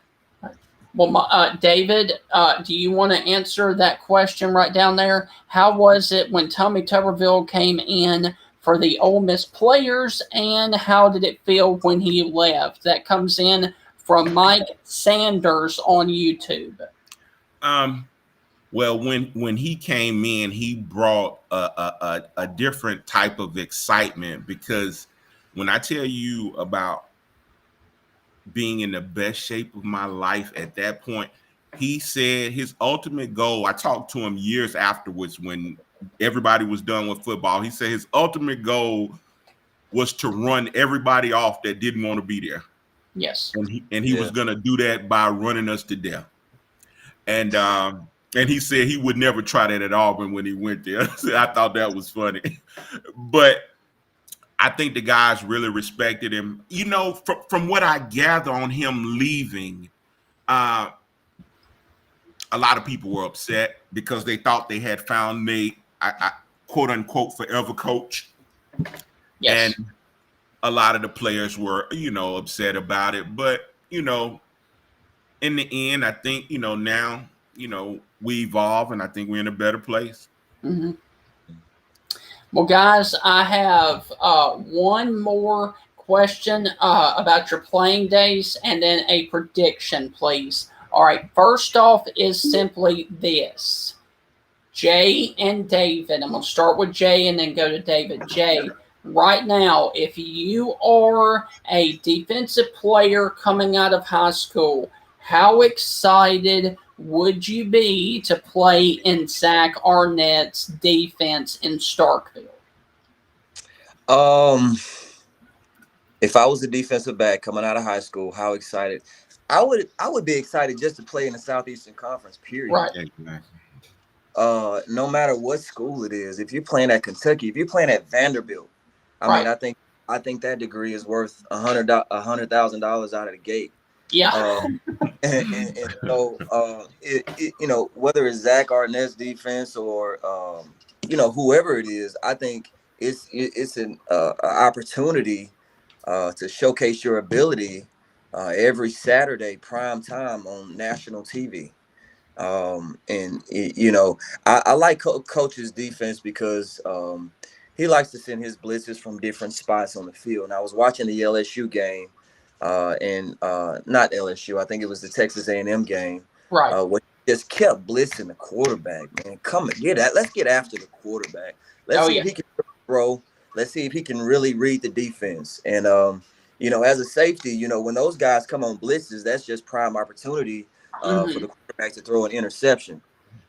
Well, David, do you want to answer that question right down there? How was it when Tommy Tuberville came in for the Ole Miss players, and how did it feel when he left? That comes in from Mike Sanders on YouTube. Well, when he came in, he brought a different type of excitement, because when I tell you about being in the best shape of my life at that point, he said his ultimate goal, I talked to him years afterwards when everybody was done with football. He said his ultimate goal was to run everybody off that didn't want to be there. Yes. And he was going to do that by running us to death. And he said he would never try that at Auburn when he went there. I thought that was funny. But I think the guys really respected him. From what I gather on him leaving, a lot of people were upset because they thought they had found a quote unquote forever coach. Yes. And a lot of the players were, upset about it. But, in the end, I think, now, we evolve, and I think we're in a better place. Mm-hmm. Well, guys, I have one more question about your playing days, and then a prediction, please. All right, first off is simply this. Jay and David. I'm going to start with Jay and then go to David. Jay, right now, if you are a defensive player coming out of high school, how excited would you be to play in Zach Arnett's defense in Starkville? If I was a defensive back coming out of high school, how excited? I would be excited just to play in the Southeastern Conference, period. Right. No matter what school it is, if you're playing at Kentucky, if you're playing at Vanderbilt, I mean, I think that degree is worth $100,000 out of the gate. Yeah. And so, whether it's Zach Arnett's defense or, whoever it is, I think it's an opportunity to showcase your ability every Saturday prime time on national TV. I like Coach's defense because he likes to send his blitzes from different spots on the field. And I was watching the LSU game. Not LSU, I think it was the Texas A&M game. Right. Where he just kept blitzing the quarterback, man. Let's get after the quarterback. Let's see if he can throw. Let's see if he can really read the defense. And, as a safety, when those guys come on blitzes, that's just prime opportunity for the quarterback to throw an interception.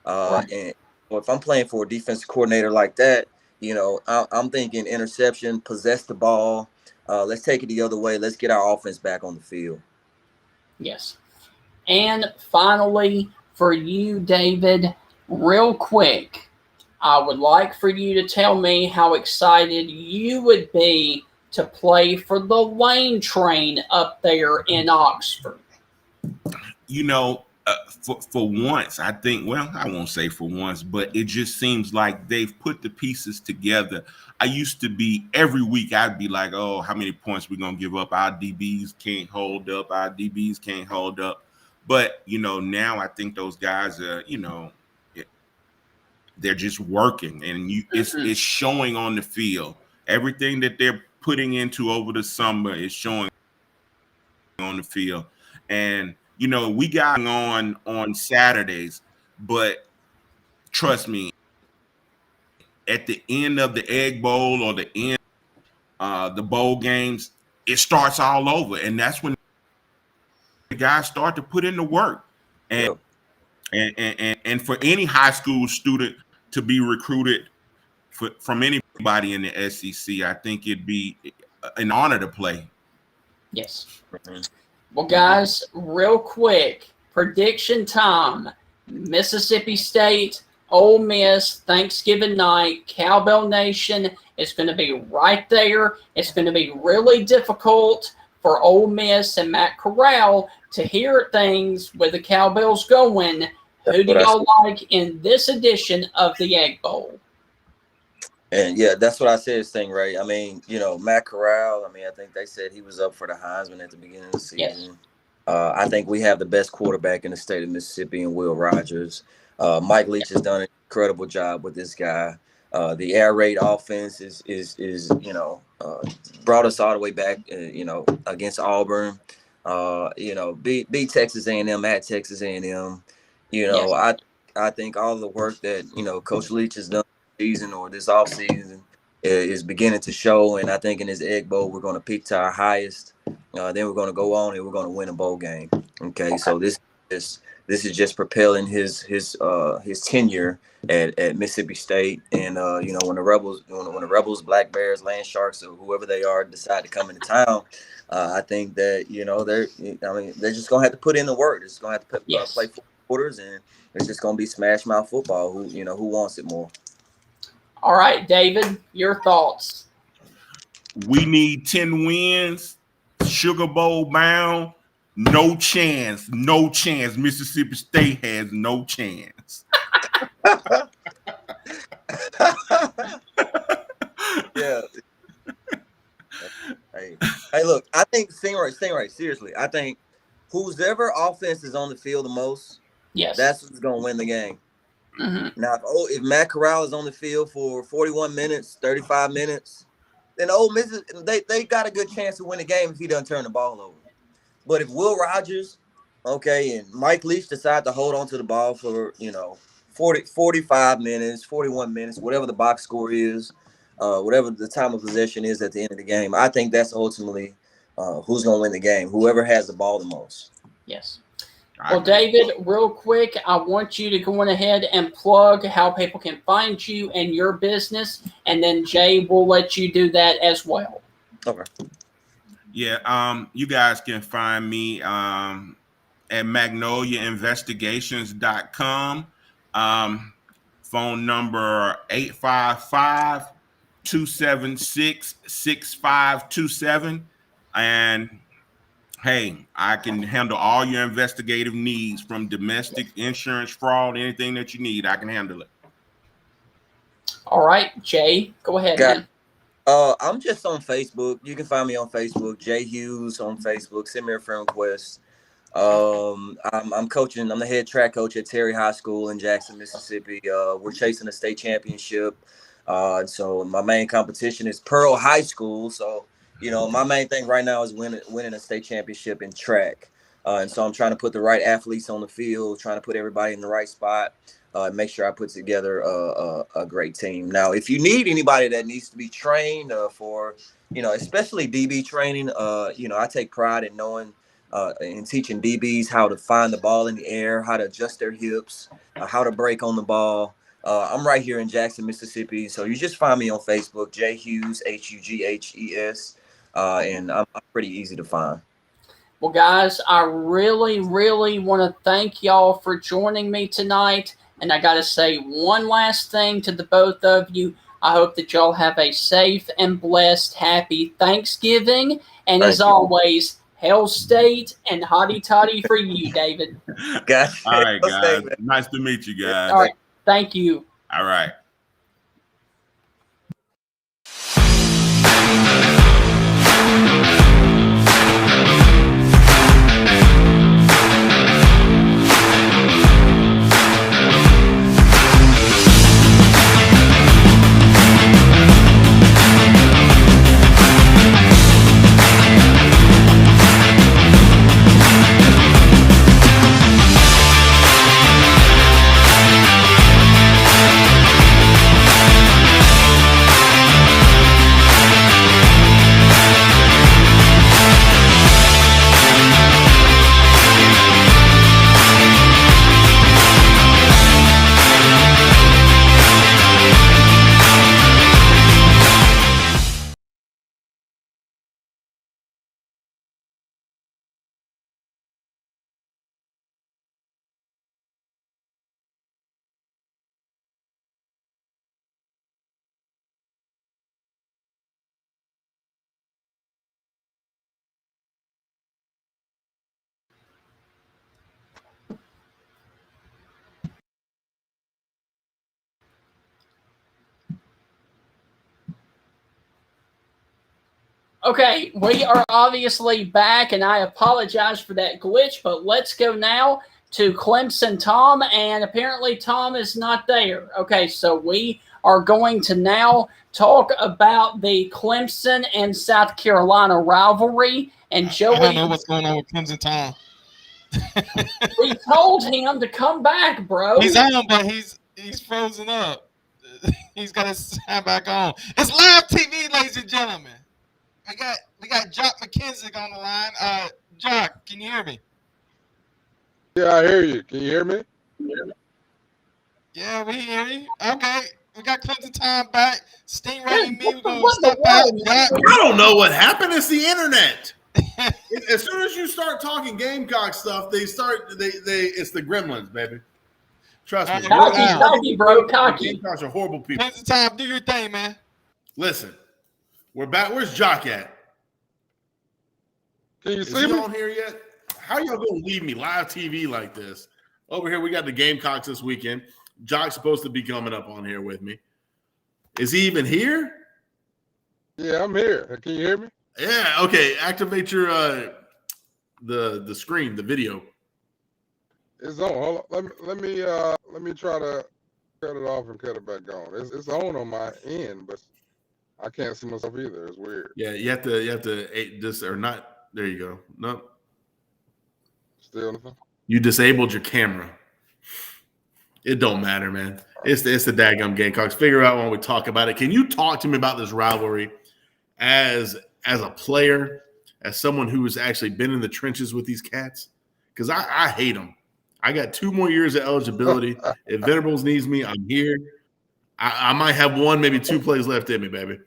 And if I'm playing for a defensive coordinator like that, I'm thinking interception, possess the ball. Let's take it the other way. Let's get our offense back on the field. Yes. And finally, for you, David, real quick, I would like for you to tell me how excited you would be to play for the Lane Train up there in Oxford. For once, I think, well, I won't say for once, but it just seems like they've put the pieces together. I used to be, every week I'd be like, oh, how many points we going to give up? Our DBs can't hold up. Our DBs can't hold up. But, now I think those guys are, they're just working, and it's showing on the field. Everything that they're putting into over the summer is showing on the field. And, we got on Saturdays, but trust me, at the end of the Egg Bowl or the end the bowl games, it starts all over, and that's when the guys start to put in the work. And for any high school student to be recruited from anybody in the SEC, I think it'd be an honor to play. Yes. Well, guys, real quick, prediction time. Mississippi State, Ole Miss, Thanksgiving night, Cowbell Nation is going to be right there. It's going to be really difficult for Ole Miss and Matt Corral to hear things with the Cowbells going. Who do y'all like in this edition of the Egg Bowl? And yeah, that's what I said, Stingray. I mean, Matt Corral, I think they said he was up for the Heisman at the beginning of the season. Yes. I think we have the best quarterback in the state of Mississippi in Will Rogers. Mike Leach has done an incredible job with this guy. The air raid offense is brought us all the way back, against Auburn. Beat Texas A&M at Texas A&M. Yes. I think all the work that, Coach Leach has done this season or this offseason is beginning to show. And I think in this Egg Bowl, we're going to peak to our highest. Then we're going to go on and we're going to win a bowl game. Okay, so this is just propelling his tenure at Mississippi State. And when the Rebels, Black Bears, Land Sharks, or whoever they are decide to come into town, I think that they're just gonna have to put in the work. They're just gonna have to play 4 quarters, and it's just gonna be smash mouth football. Who wants it more? All right, David, your thoughts. We need 10 wins. Sugar Bowl bound. No chance. No chance. Mississippi State has no chance. Yeah. Hey, look, I think Stingray, seriously, I think whose ever offense is on the field the most, Yes. that's who's going to win the game. Mm-hmm. Now, if Matt Corral is on the field for 41 minutes, 35 minutes, then Ole Miss, they got a good chance to win the game if he doesn't turn the ball over. But if Will Rogers, and Mike Leach decide to hold on to the ball for, 45 minutes, 41 minutes, whatever the box score is, whatever the time of possession is at the end of the game, I think that's ultimately who's going to win the game, whoever has the ball the most. Yes. Well, David, real quick, I want you to go on ahead and plug how people can find you and your business, and then Jay will let you do that as well. Okay. Yeah, you guys can find me at magnoliainvestigations.com. Phone number 855-276-6527. And hey, I can handle all your investigative needs, from domestic, insurance, fraud, anything that you need. I can handle it. All right, Jay, go ahead, man. I'm just on Facebook. You can find me on Facebook, Jay Hughes on Facebook. Send me a friend request. I'm coaching. I'm the head track coach at Terry High School in Jackson, Mississippi. We're chasing a state championship. So my main competition is Pearl High School. So, my main thing right now is winning a state championship in track. And so I'm trying to put the right athletes on the field, trying to put everybody in the right spot, make sure I put together a great team. Now, if you need anybody that needs to be trained for, especially DB training, I take pride in knowing in teaching DBs how to find the ball in the air, how to adjust their hips, how to break on the ball. I'm right here in Jackson, Mississippi. So you just find me on Facebook, J Hughes, Hughes, and I'm pretty easy to find. Well, guys, I really, really want to thank y'all for joining me tonight. And I got to say one last thing to the both of you. I hope that y'all have a safe and blessed, happy Thanksgiving. And as always, Hail State and hotty toddy for you, David. Gotcha. All right, guys. Nice to meet you guys. All right. Thank you. All right. Okay, we are obviously back, and I apologize for that glitch, but let's go now to Clemson Tom, and apparently Tom is not there. Okay, so we are going to now talk about the Clemson and South Carolina rivalry, and Joey... I don't know what's going on with Clemson Tom. We told him to come back, bro. He's on, but he's frozen up. He's got his sound back on. It's live TV, ladies and gentlemen. We got Jock Mckissic on the line. Jock, can you hear me? Yeah, I hear you. Can you hear me? Yeah, we hear you. Okay. We got Clemson Tom back. Stingray and me, we're going to What the step out. world? I don't know what happened. It's the internet. As soon as you start talking Gamecock stuff, it's the gremlins, baby. Trust me. Cocky, bro. Cocky. Gamecocks are horrible people. Clemson Tom, do your thing, man. Listen, we're back. Where's Jock at? Can you Is see he me? on here yet? How y'all gonna leave me live TV like this? Over here, we got the Gamecocks this weekend. Jock's supposed to be coming up on here with me. Is he even here? Yeah, I'm here. Can you hear me? Yeah. Okay. Activate your the screen, the video. It's on. Hold on. Let me try to cut it off and cut it back on. It's on my end, but I can't see myself either. It's weird. Yeah, you have to this or not. There you go. Nope. Still nothing. You disabled your camera. It don't matter, man. It's the daggum Gamecocks. Figure out when we talk about it. Can you talk to me about this rivalry as a player, as someone who has actually been in the trenches with these cats? Because I hate them. I got 2 more years of eligibility. If Venerables needs me, I'm here. I might have 1, maybe 2 plays left in me, baby.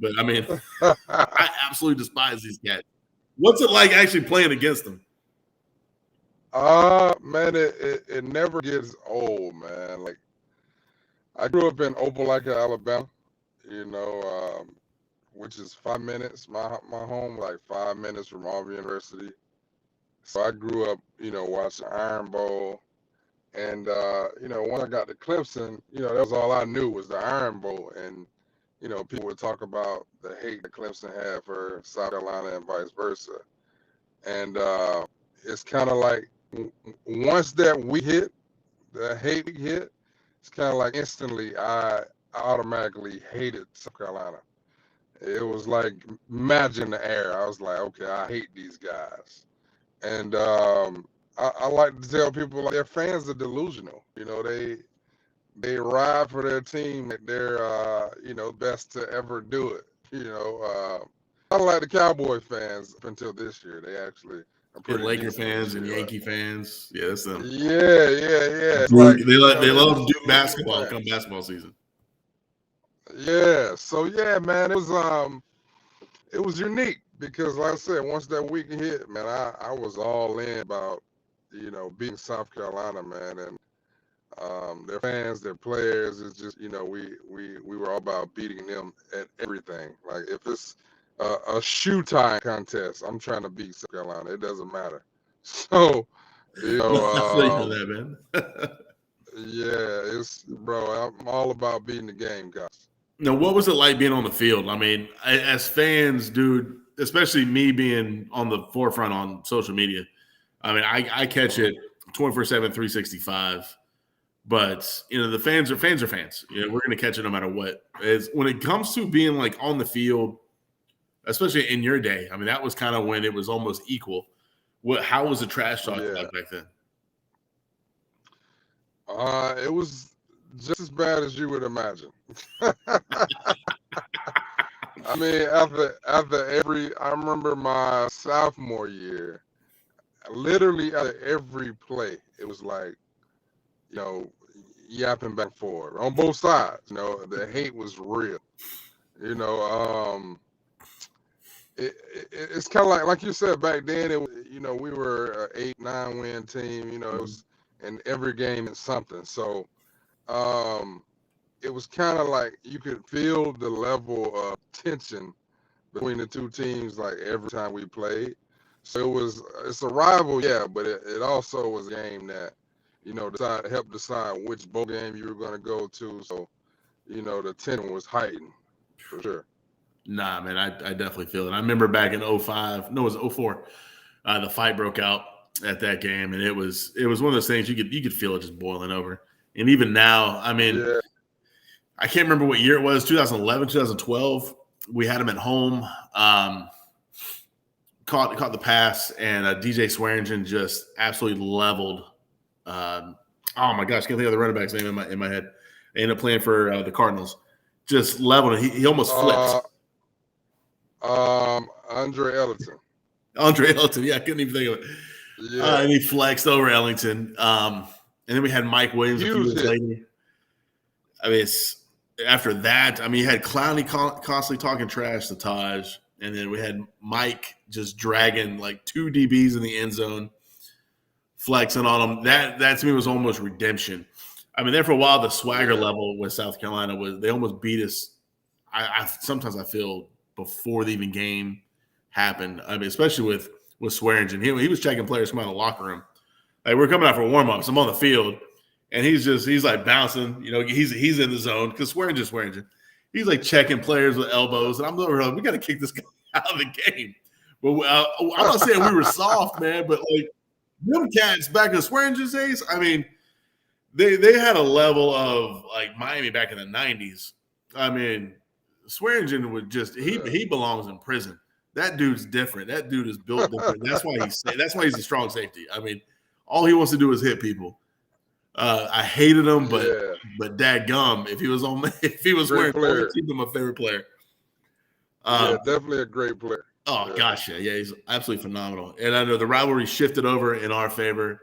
But, I mean, I absolutely despise these cats. What's it like actually playing against them? Man, it never gets old, man. Like, I grew up in Opelika, Alabama, which is 5 minutes. My home, like 5 minutes from Auburn University. So I grew up, watching Iron Bowl. And, when I got to Clemson, that was all I knew was the Iron Bowl. And, people would talk about the hate that Clemson had for South Carolina and vice versa. And it's kind of like once that we hit, the hate hit, it's kind of like instantly I automatically hated South Carolina. It was like magic in the air. I was like, okay, I hate these guys. And I like to tell people, like, their fans are delusional. They ride for their team at their best to ever do it. I like the Cowboy fans up until this year. They actually are pretty Laker fans and Yankee fans. Yeah, that's them. Yeah. It's Like, like, they love to do basketball come basketball season. Yeah. So yeah, man, it was unique because, like I said, once that week hit, man, I was all in about beating South Carolina, man, and their fans, their players. It's just we were all about beating them at everything. Like, if it's a shoe tying contest, I'm trying to beat South Carolina. It doesn't matter. So that, man. Yeah, bro. I'm all about beating the game, guys. Now, what was it like being on the field? I mean, as fans, dude, especially me being on the forefront on social media. I mean, I catch it 24/7, 365. But the fans are fans. We're going to catch it no matter what. When it comes to being like on the field, especially in your day, I mean, that was kind of when it was almost equal. How was the trash talk like back then? It was just as bad as you would imagine. I mean, after I remember my sophomore year, literally after every play, it was like, yapping back and forth on both sides. The hate was real. It's kind of like you said back then. It was, we were an 8-9 win team. It was in every game it's something. So, it was kind of like you could feel the level of tension between the two teams, like, every time we played. So it's a rival, yeah, but it also was a game that, helped decide which bowl game you were going to go to. So, the tension was heightened for sure. Nah, man, I definitely feel it. I remember back in 05, no, it was 04, the fight broke out at that game, and it was one of those things you could feel it just boiling over. And even now, I mean, Yeah. I can't remember what year it was, 2011, 2012. We had him at home, caught the pass, and DJ Swearingen just absolutely leveled. Oh my gosh, can't think of the running back's name in my head. I ended up playing for the Cardinals. Just leveled. He almost flipped. Andre Ellington. Andre Ellington, yeah, I couldn't even think of it. Yeah. And he flexed over Ellington. And then we had Mike Williams a few years later. I mean, after that, I mean, you had Clowney constantly talking trash to Taj. And then we had Mike just dragging like 2 DBs in the end zone, flexing on them. That to me was almost redemption. I mean, there for a while, the swagger level with South Carolina was they almost beat us. Sometimes I feel before the even game happened. I mean, especially with Swearingen. He was checking players from out of the locker room. Like, we're coming out for warm-ups. I'm on the field, and he's like bouncing. You know, he's in the zone because Swearingen. He's like checking players with elbows, and I'm like, we got to kick this guy out of the game. But I'm not saying we were soft, man, but like them cats back in Swearingen's days, I mean, they had a level of like Miami back in the 90s. I mean, Swearingen would just he belongs in prison. That dude's different. That dude is built different. That's why he's a strong safety. I mean, all he wants to do is hit people. I hated him, but dadgum, if he was wearing gold, he'd be my favorite player. Definitely a great player. Oh gosh, yeah, he's absolutely phenomenal. And I know the rivalry shifted over in our favor.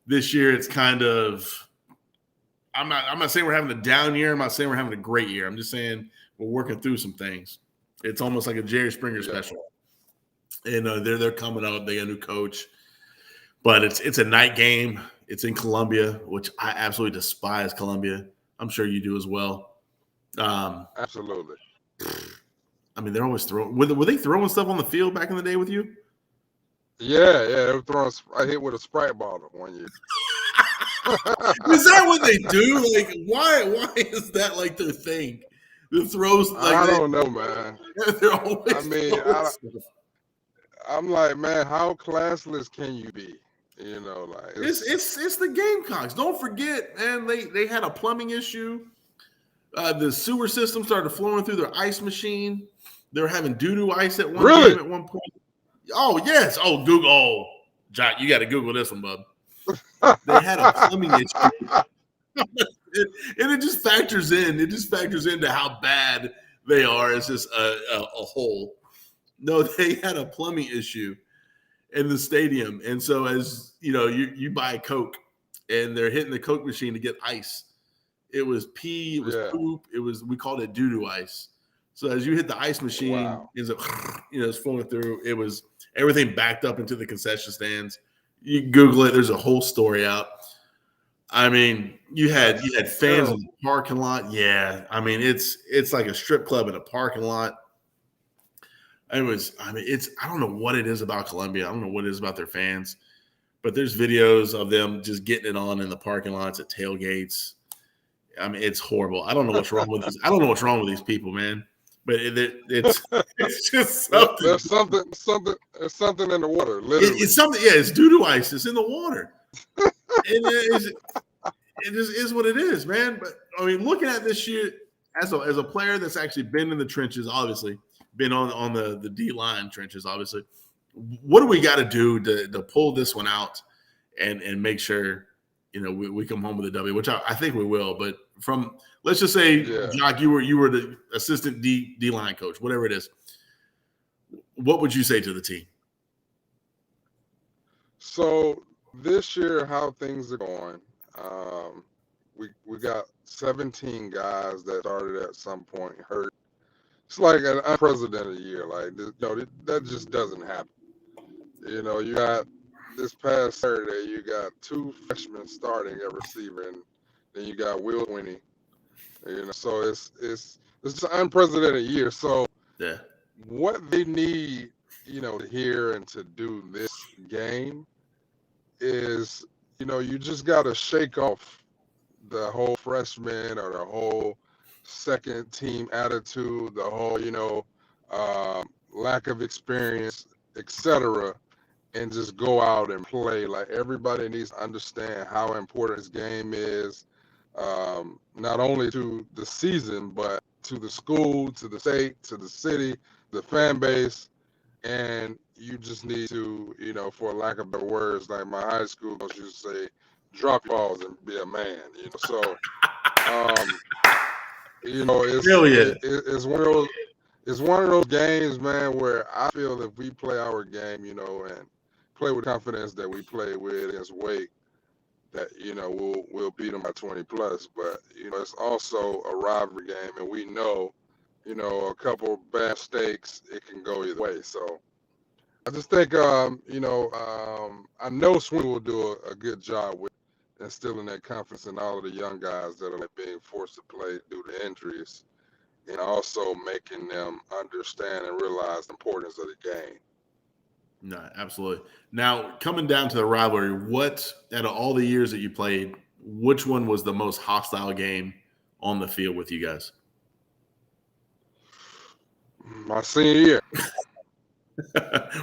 This year, it's kind of I'm not saying we're having a down year. I'm not saying we're having a great year. I'm just saying we're working through some things. It's almost like a Jerry Springer special. And they're coming up. They got a new coach, but it's a night game. It's in Columbia, which I absolutely despise Columbia. I'm sure you do as well. Absolutely. I mean, they're always throwing. Were they throwing stuff on the field back in the day with you? Yeah. They were throwing. I hit with a Sprite bottle one year. Is that what they do? Like, why is that like their thing? The throws. Like, I don't know, man. They're always. I mean, I'm like, man, how classless can you be? You know, like it's the Gamecocks. Don't forget, man. They had a plumbing issue. The sewer system started flowing through their ice machine. They were having doo-doo ice at one game at one point. Oh yes. Oh, Google. Oh, Jock, you got to Google this one, bub. They had a plumbing issue, and it just factors in. It just factors into how bad they are as just a whole. No, they had a plumbing issue in the stadium, and so as you know, you buy a Coke, and they're hitting the Coke machine to get ice. It was pee, it was poop, we called it doo-doo ice. So as you hit the ice machine, it's flowing through. It was everything backed up into the concession stands. You can Google it. There's a whole story out. I mean, you had fans in the parking lot. Yeah, I mean, it's like a strip club in a parking lot. I don't know what it is about Columbia. I don't know what it is about their fans, but there's videos of them just getting it on in the parking lots at tailgates. I mean, it's horrible. I don't know what's wrong with this. I don't know what's wrong with these people, man. But it's just something. There's something in the water. Literally, it's something. Yeah, it's doo-doo ice. It's in the water. It just is what it is, man. But I mean, looking at this year as a player that's actually been in the trenches, obviously been on the D line trenches, obviously. What do we got to do to pull this one out and make sure we come home with a W, which I think we will. But let's just say, Jock, you were the assistant D line coach, whatever it is. What would you say to the team? So this year, how things are going, we got 17 guys that started at some point hurt. It's like an unprecedented year. Like, that just doesn't happen. You got this past Saturday, you got 2 freshmen starting at receiver, and then you got Will Winnie. So it's an unprecedented year. So what they need, to hear and to do this game is, you just got to shake off the whole freshman or the whole second team attitude, the whole, lack of experience, etc., and just go out and play. Like, everybody needs to understand how important this game is, not only to the season, but to the school, to the state, to the city, the fan base. And you just need to, for lack of better words, like my high school coach used to say, drop your balls and be a man. So, it's one of those. It's one of those games, man, where I feel if we play our game, and play with confidence that we play with against Wake, that we'll beat them by 20 plus. But it's also a rivalry game, and we know, a couple bad mistakes, it can go either way. So I just think, I know Swing will do a good job with instilling that confidence in all of the young guys that are being forced to play due to injuries, and also making them understand and realize the importance of the game. No, absolutely. Now, coming down to the rivalry, what, out of all the years that you played, which one was the most hostile game on the field with you guys? My senior year.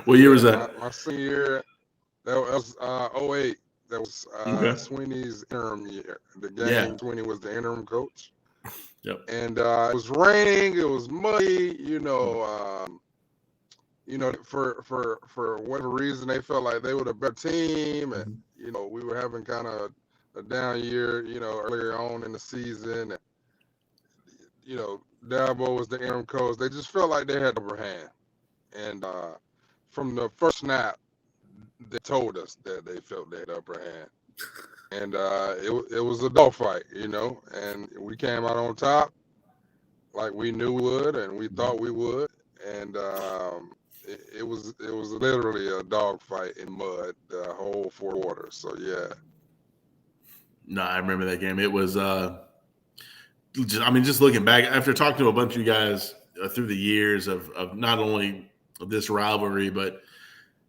What year was that? My senior year, that was 08. That was Sweeney's interim year. The game, Sweeney was the interim coach. Yep. And it was raining. It was muddy. For whatever reason, they felt like they were the better team, and we were having kind of a down year, earlier on in the season. And, Dabo was the interim coach. They just felt like they had the upper hand. And from the first snap, they told us that they felt they had the upper hand. And it was a dogfight, and we came out on top like we knew we would, and we thought we would. And it was literally a dogfight in mud the whole 4 quarters. So yeah. No, I remember that game. It was just looking back after talking to a bunch of you guys through the years of not only this rivalry, but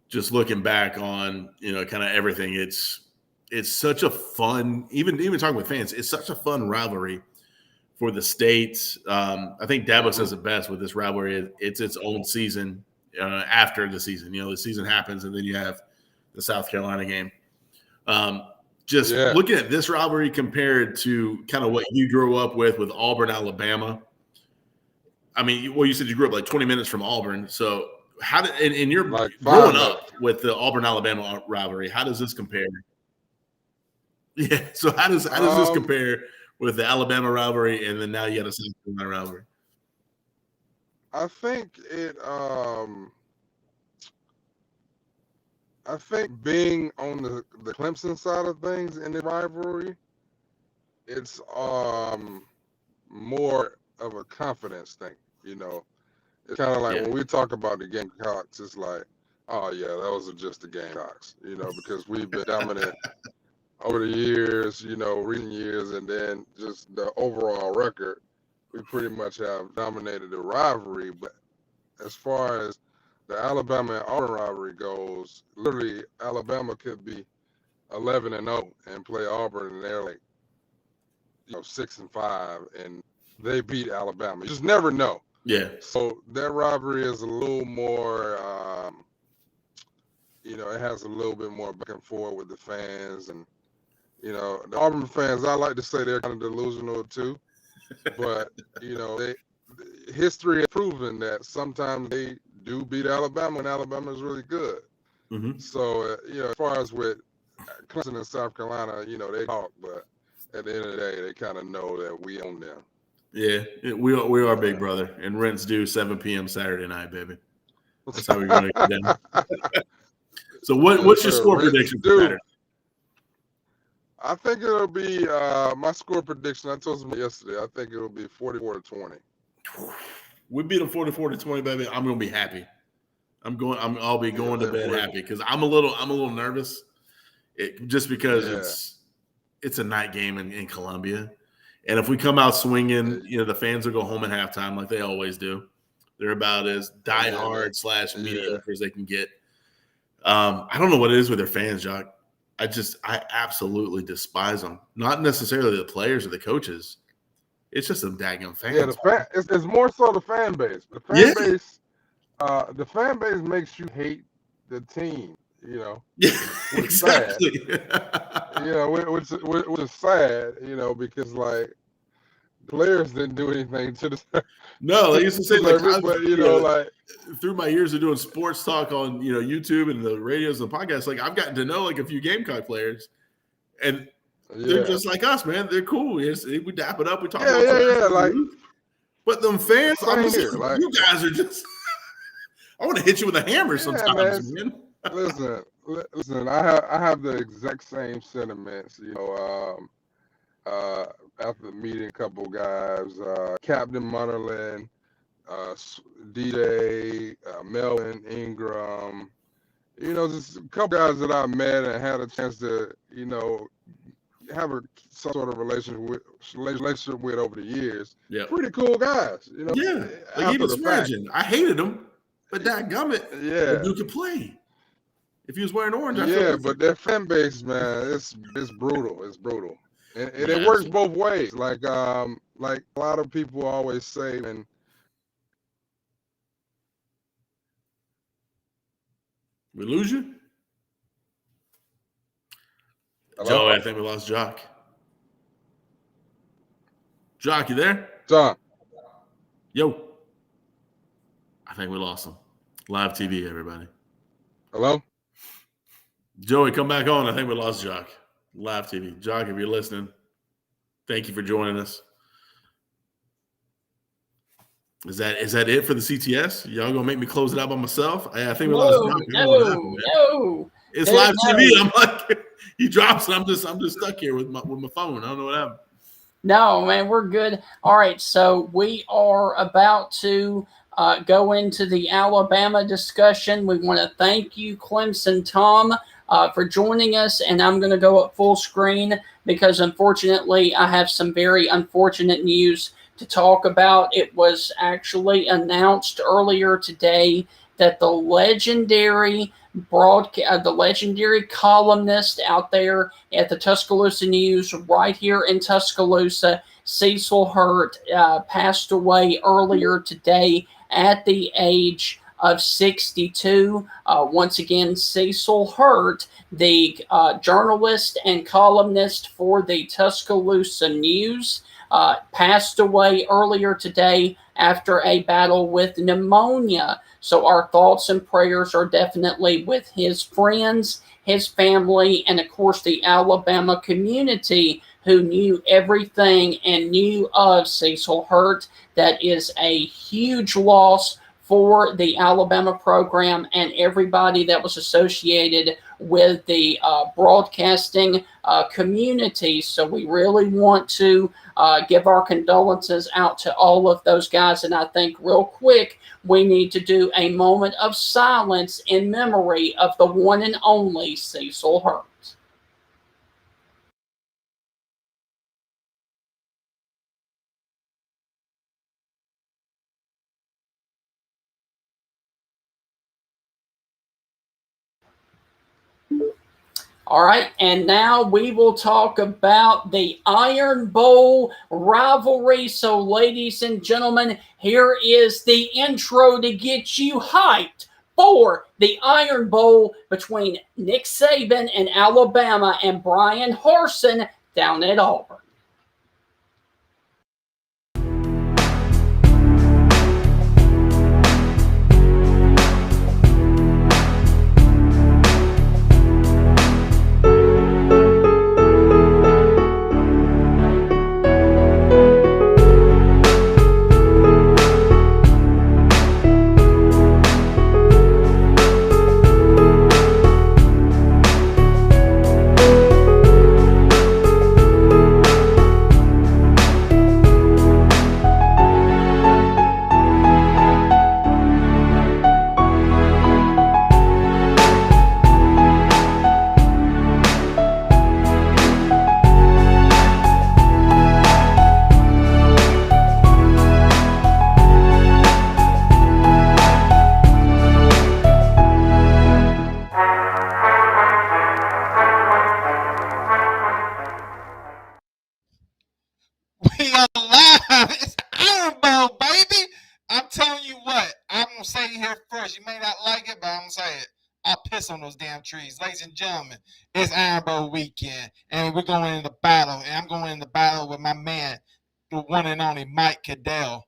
just looking back on kind of everything. It's such a fun, even talking with fans, it's such a fun rivalry for the states. I think Dabo says it best with this rivalry. It's its own season after the season. The season happens, and then you have the South Carolina game. Looking at this rivalry compared to kind of what you grew up with Auburn, Alabama. I mean, you said you grew up like 20 minutes from Auburn. So how did in your growing up with the Auburn, Alabama rivalry, how does this compare? Yeah. So how does this compare with the Alabama rivalry, and then now you got a South Carolina rivalry? I think being on the Clemson side of things in the rivalry, it's more of a confidence thing. It's kind of like when we talk about the Gamecocks, it's like, oh yeah, that was just the Gamecocks, because we've been dominant over the years, recent years, and then just the overall record, we pretty much have dominated the rivalry. But as far as the Alabama and Auburn rivalry goes, literally Alabama could be 11-0 and play Auburn, and they're like 6-5, and they beat Alabama. You just never know. Yeah. So that rivalry is a little more, it has a little bit more back and forth with the fans. And, the Auburn fans, I like to say they're kind of delusional too. But, history has proven that sometimes they do beat Alabama, and Alabama is really good. Mm-hmm. So, as far as with Clemson and South Carolina, they talk, but at the end of the day, they kind of know that we own them. Yeah, we are big brother, and rent's due 7 p.m. Saturday night, baby. That's how we're going to get down. So what's your score prediction for Saturday? I think it'll be my score prediction. I told them yesterday. I think it'll be 44-20. We beat them 44-20, baby. I'm going to be happy. I'll be going to bed happy because I'm a little nervous, just because it's a night game in Columbia. And if we come out swinging, the fans will go home at halftime like they always do. They're about as diehard / mediocre as they can get. I don't know what it is with their fans, Jock. I absolutely despise them. Not necessarily the players or the coaches. It's just them daggum fans. Yeah, it's more so the fan base. The fan base the fan base makes you hate the team. You know, Yeah, which exactly. sad. You know, which is sad. You know, because like players didn't do anything to the. No, I used to say like, but you know, like through my years of doing sports talk on YouTube and the radios and the podcasts, like I've gotten to know like a few Gamecock players, and they're just like us, man. They're cool. We dap it up. We talk about like. But them fans, I'm just here, like, you guys are just. I want to hit you with a hammer sometimes, man. Listen. I have the exact same sentiments. You know, after meeting a couple guys, Captain Mullen, DJ, Melvin Ingram. You know, just a couple guys that I met and had a chance to, have some sort of relationship with over the years. Yeah, pretty cool guys. You know, yeah. Like even Spurgeon, I hated him, but dadgummit, the dude could play. If he was wearing orange, but their fan base, man, it's brutal. It's brutal, and it works both ways. Like a lot of people always say, and we lose you. Hello? Joey, I think we lost Jock. Jock, you there? John. Yo. I think we lost him. Live TV, everybody. Hello? Joey, come back on. I think we lost Jock. Live TV. Jock, if you're listening, thank you for joining us. Is that it for the CTS? Y'all gonna make me close it out by myself? I think we lost Jock. No. It's live TV. I'm like, he drops it. I'm just stuck here with my phone. I don't know what happened. No, man, we're good. All right, so we are about to go into the Alabama discussion. We want to thank you, Clemson Tom, for joining us, and I'm going to go up full screen because, unfortunately, I have some very unfortunate news to talk about. It was actually announced earlier today that the legendary columnist out there at the Tuscaloosa News right here in Tuscaloosa, Cecil Hurt, passed away earlier today at the age of 62. Once again, Cecil Hurt, the journalist and columnist for the Tuscaloosa News, passed away earlier today after a battle with pneumonia. So our thoughts and prayers are definitely with his friends, his family, and of course the Alabama community who knew everything and knew of Cecil Hurt. That is a huge loss for the Alabama program and everybody that was associated with the broadcasting community. So we really want to give our condolences out to all of those guys. And I think real quick, we need to do a moment of silence in memory of the one and only Cecil Hurt. All right, and now we will talk about the Iron Bowl rivalry. So, ladies and gentlemen, here is the intro to get you hyped for the Iron Bowl between Nick Saban and Alabama and Brian Harsin down at Auburn. here first. You may not like it, but I'm gonna say it. I'll piss on those damn trees. Ladies and gentlemen, it's Iron Bowl weekend, and we're going into battle. And I'm going into battle with my man, the one and only Mike Caddell.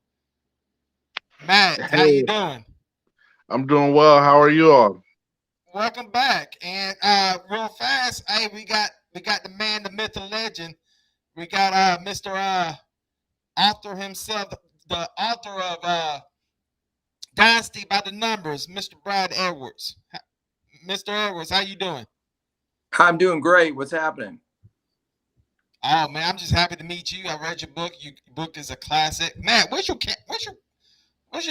Matt, how you doing? I'm doing well. How are you all? Welcome back. And real fast, hey, we got the man, the myth, the legend. We got Mr. Author himself, the author of Dynasty by the Numbers, Mr. Brad Edwards. Mr. Edwards, how you doing? I'm doing great. What's happening? Oh man, I'm just happy to meet you. I read your book. Your book is a classic. Matt, where's your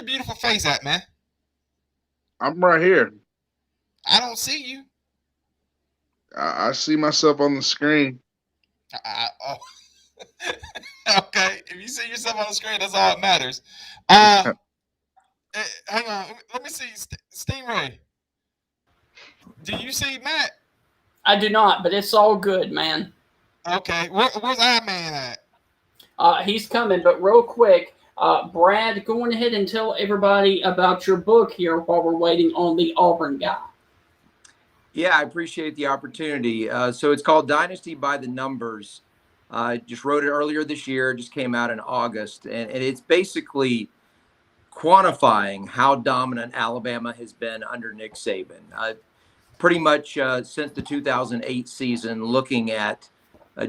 beautiful face at, man? I'm right here. I don't see you. I see myself on the screen. Oh. Okay, if you see yourself on the screen, that's all that matters. Hang on, let me see. Stingray, do you see Matt? I do not, but it's all good, man. Okay, where's Iron Man at? He's coming, but real quick, Brad, go on ahead and tell everybody about your book here while we're waiting on the Auburn guy. Yeah, I appreciate the opportunity. So it's called Dynasty by the Numbers. I just wrote it earlier this year. It just came out in August. And it's basically quantifying how dominant Alabama has been under Nick Saban. Pretty much since the 2008 season, looking at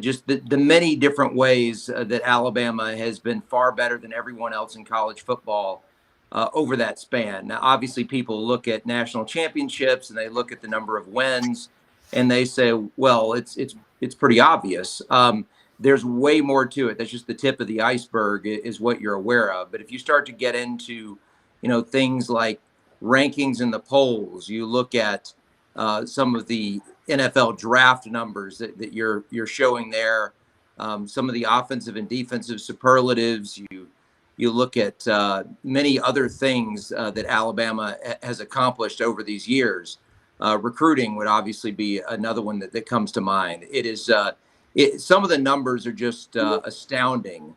just the many different ways that Alabama has been far better than everyone else in college football over that span. Now, obviously, people look at national championships and they look at the number of wins and they say, well, it's pretty obvious. There's way more to it. That's just the tip of the iceberg is what you're aware of. But if you start to get into, things like rankings in the polls, you look at some of the NFL draft numbers that you're showing there, some of the offensive and defensive superlatives. You look at many other things that Alabama has accomplished over these years. Recruiting would obviously be another one that comes to mind. It is some of the numbers are just astounding.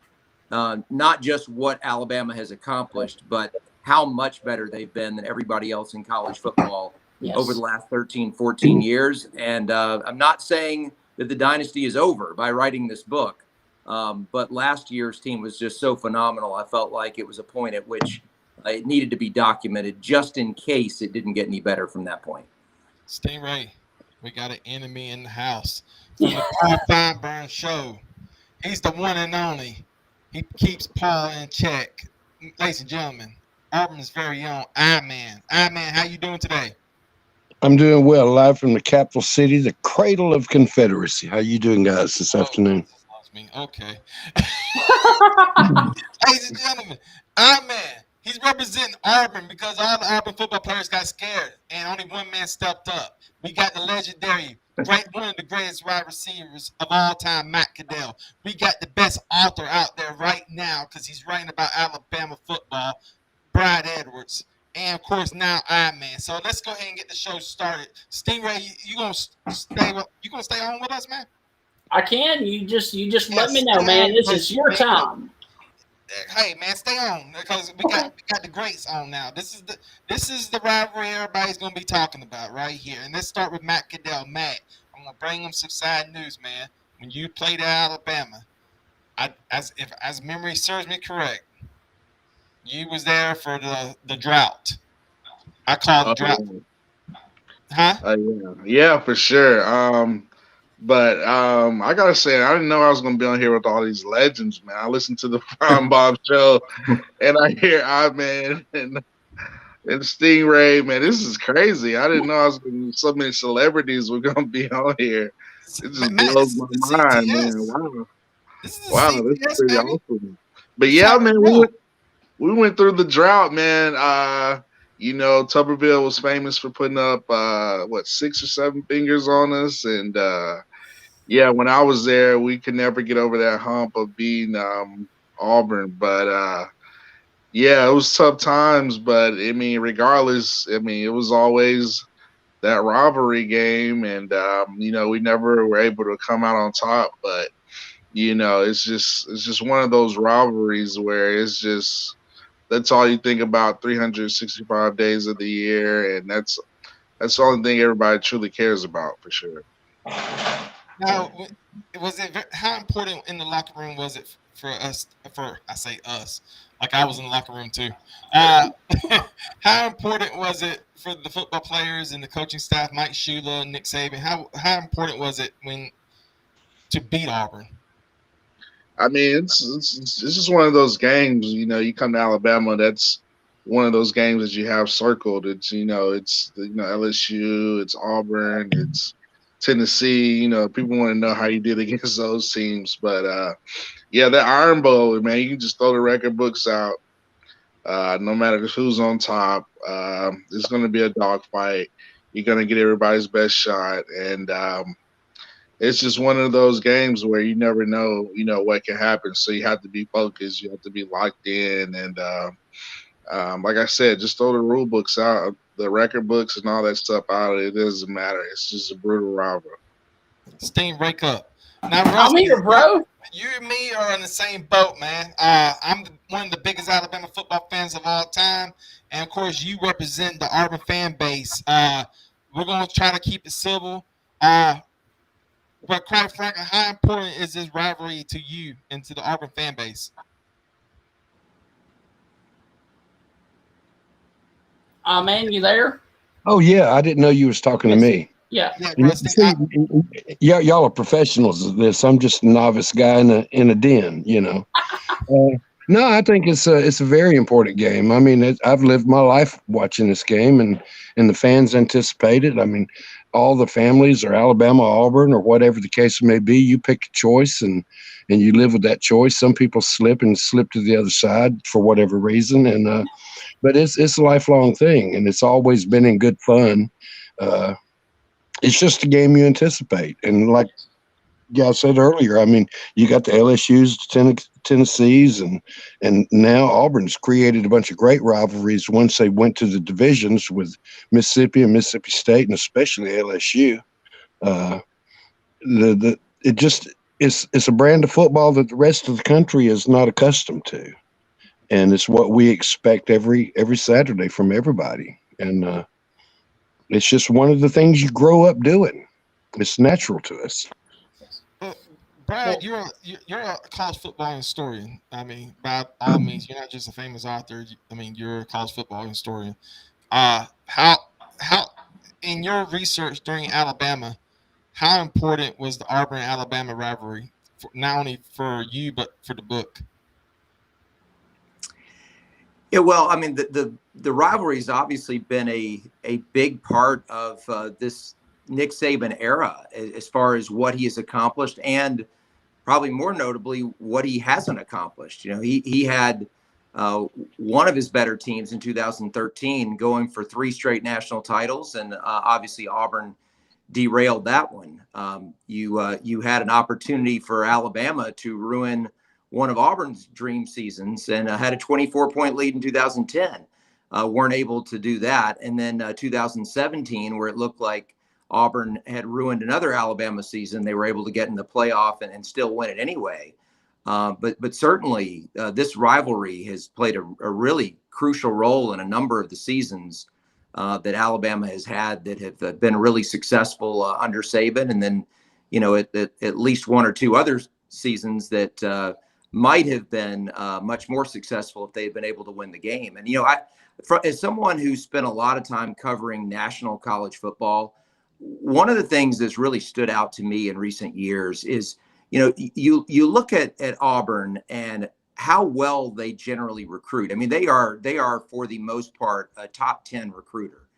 Not just what Alabama has accomplished, but how much better they've been than everybody else in college football over the last 13, 14 years. And I'm not saying that the dynasty is over by writing this book. But last year's team was just so phenomenal. I felt like it was a point at which it needed to be documented just in case it didn't get any better from that point. Stingray, we got an enemy in the house. From the Paul Finebaum show. He's the one and only. He keeps Paul in check. Ladies and gentlemen, Auburn's very own Iron Man. Iron Man, how you doing today? I'm doing well, live from the capital city, the cradle of Confederacy. How you doing, guys, this afternoon? Okay. Ladies and gentlemen, Iron Man, he's representing Auburn because all the Auburn football players got scared and only one man stepped up. We got the legendary, one of the greatest wide receivers of all time, Matt Caddell. We got the best author out there right now because he's writing about Alabama football, Brad Edwards. And of course now Iron Man. So let's go ahead and get the show started. Stingray, you gonna stay on with us, man? I can. You just let me know, man. This is your time. Hey man, stay on because we got the greats on now. This is the rivalry everybody's gonna be talking about right here. And let's start with Matt Caddell. Matt, I'm gonna bring him some sad news, man. When you played at Alabama, as memory serves me correct, you was there for the drought. I call it drought. Huh? Yeah, for sure. But I gotta say, I didn't know I was gonna be on here with all these legends, man. I listened to the Finebaum show, and I hear Man and Stingray. Man, this is crazy. I didn't know so many celebrities were gonna be on here. It just blows my mind, man. Wow, this is pretty awesome. But yeah, man, we went through the drought, man. Tuberville was famous for putting up 6 or 7 fingers on us, and yeah, when I was there, we could never get over that hump of being Auburn. But yeah, it was tough times. But I mean, regardless, it was always that rivalry game, and we never were able to come out on top. But it's just one of those rivalries where it's just that's all you think about 365 days of the year, and that's the only thing everybody truly cares about, for sure. Now, how important in the locker room was it for us? I say us, like I was in the locker room too. How important was it for the football players and the coaching staff, Mike Shula, Nick Saban? How important was it to beat Auburn? I mean, it's just one of those games. You come to Alabama, that's one of those games that you have circled. It's LSU, it's Auburn, it's Tennessee. People want to know how you did against those teams. But yeah, that Iron Bowl, man, you can just throw the record books out. No matter who's on top, it's going to be a dogfight. You're going to get everybody's best shot, and it's just one of those games where you never know, what can happen. So you have to be focused. You have to be locked in. And like I said, just throw the rule books out, the record books and all that stuff out. It doesn't matter. It's just a brutal rivalry. Steam, break up. Now, Ross, I'm here, bro. You and me are in the same boat, man. I'm one of the biggest Alabama football fans of all time. And, of course, you represent the Auburn fan base. We're going to try to keep it civil. But quite frankly, how important is this rivalry to you and to the Auburn fan base? Man, you there? Oh yeah, I didn't know you was talking to me. Yeah. Y'all are professionals at this. I'm just a novice guy in a den, No, I think it's a very important game. I mean, I've lived my life watching this game, and the fans anticipate it. I mean, all the families are Alabama, Auburn, or whatever the case may be. You pick a choice, and you live with that choice. Some people slip to the other side for whatever reason, and but it's a lifelong thing, and it's always been in good fun. It's just a game you anticipate, and like I said earlier, I mean, you got the LSU's, Tennessee's, and now Auburn's created a bunch of great rivalries once they went to the divisions with Mississippi and Mississippi State, and especially LSU. It's a brand of football that the rest of the country is not accustomed to, and it's what we expect every Saturday from everybody. And it's just one of the things you grow up doing. It's natural to us. Brad, you're a college football historian. I mean, by all means, you're not just a famous author. I mean, you're a college football historian. How in your research during Alabama, how important was the Auburn-Alabama rivalry, not only for you but for the book? Yeah, well, I mean, the rivalry has obviously been a big part of this Nick Saban era as far as what he has accomplished, and probably more notably what he hasn't accomplished. He had one of his better teams in 2013 going for 3 straight national titles, and obviously Auburn derailed that one. You had an opportunity for Alabama to ruin one of Auburn's dream seasons, and had a 24-point lead in 2010. Weren't able to do that, and then 2017, where it looked like Auburn had ruined another Alabama season, they were able to get in the playoff and still win it anyway. But certainly this rivalry has played a really crucial role in a number of the seasons that Alabama has had that have been really successful under Saban, and then at least one or two other seasons that might have been much more successful if they had been able to win the game. And as someone who spent a lot of time covering national college football, one of the things that's really stood out to me in recent years is, you look at Auburn and how well they generally recruit. I mean, they are for the most part a top 10 recruiter.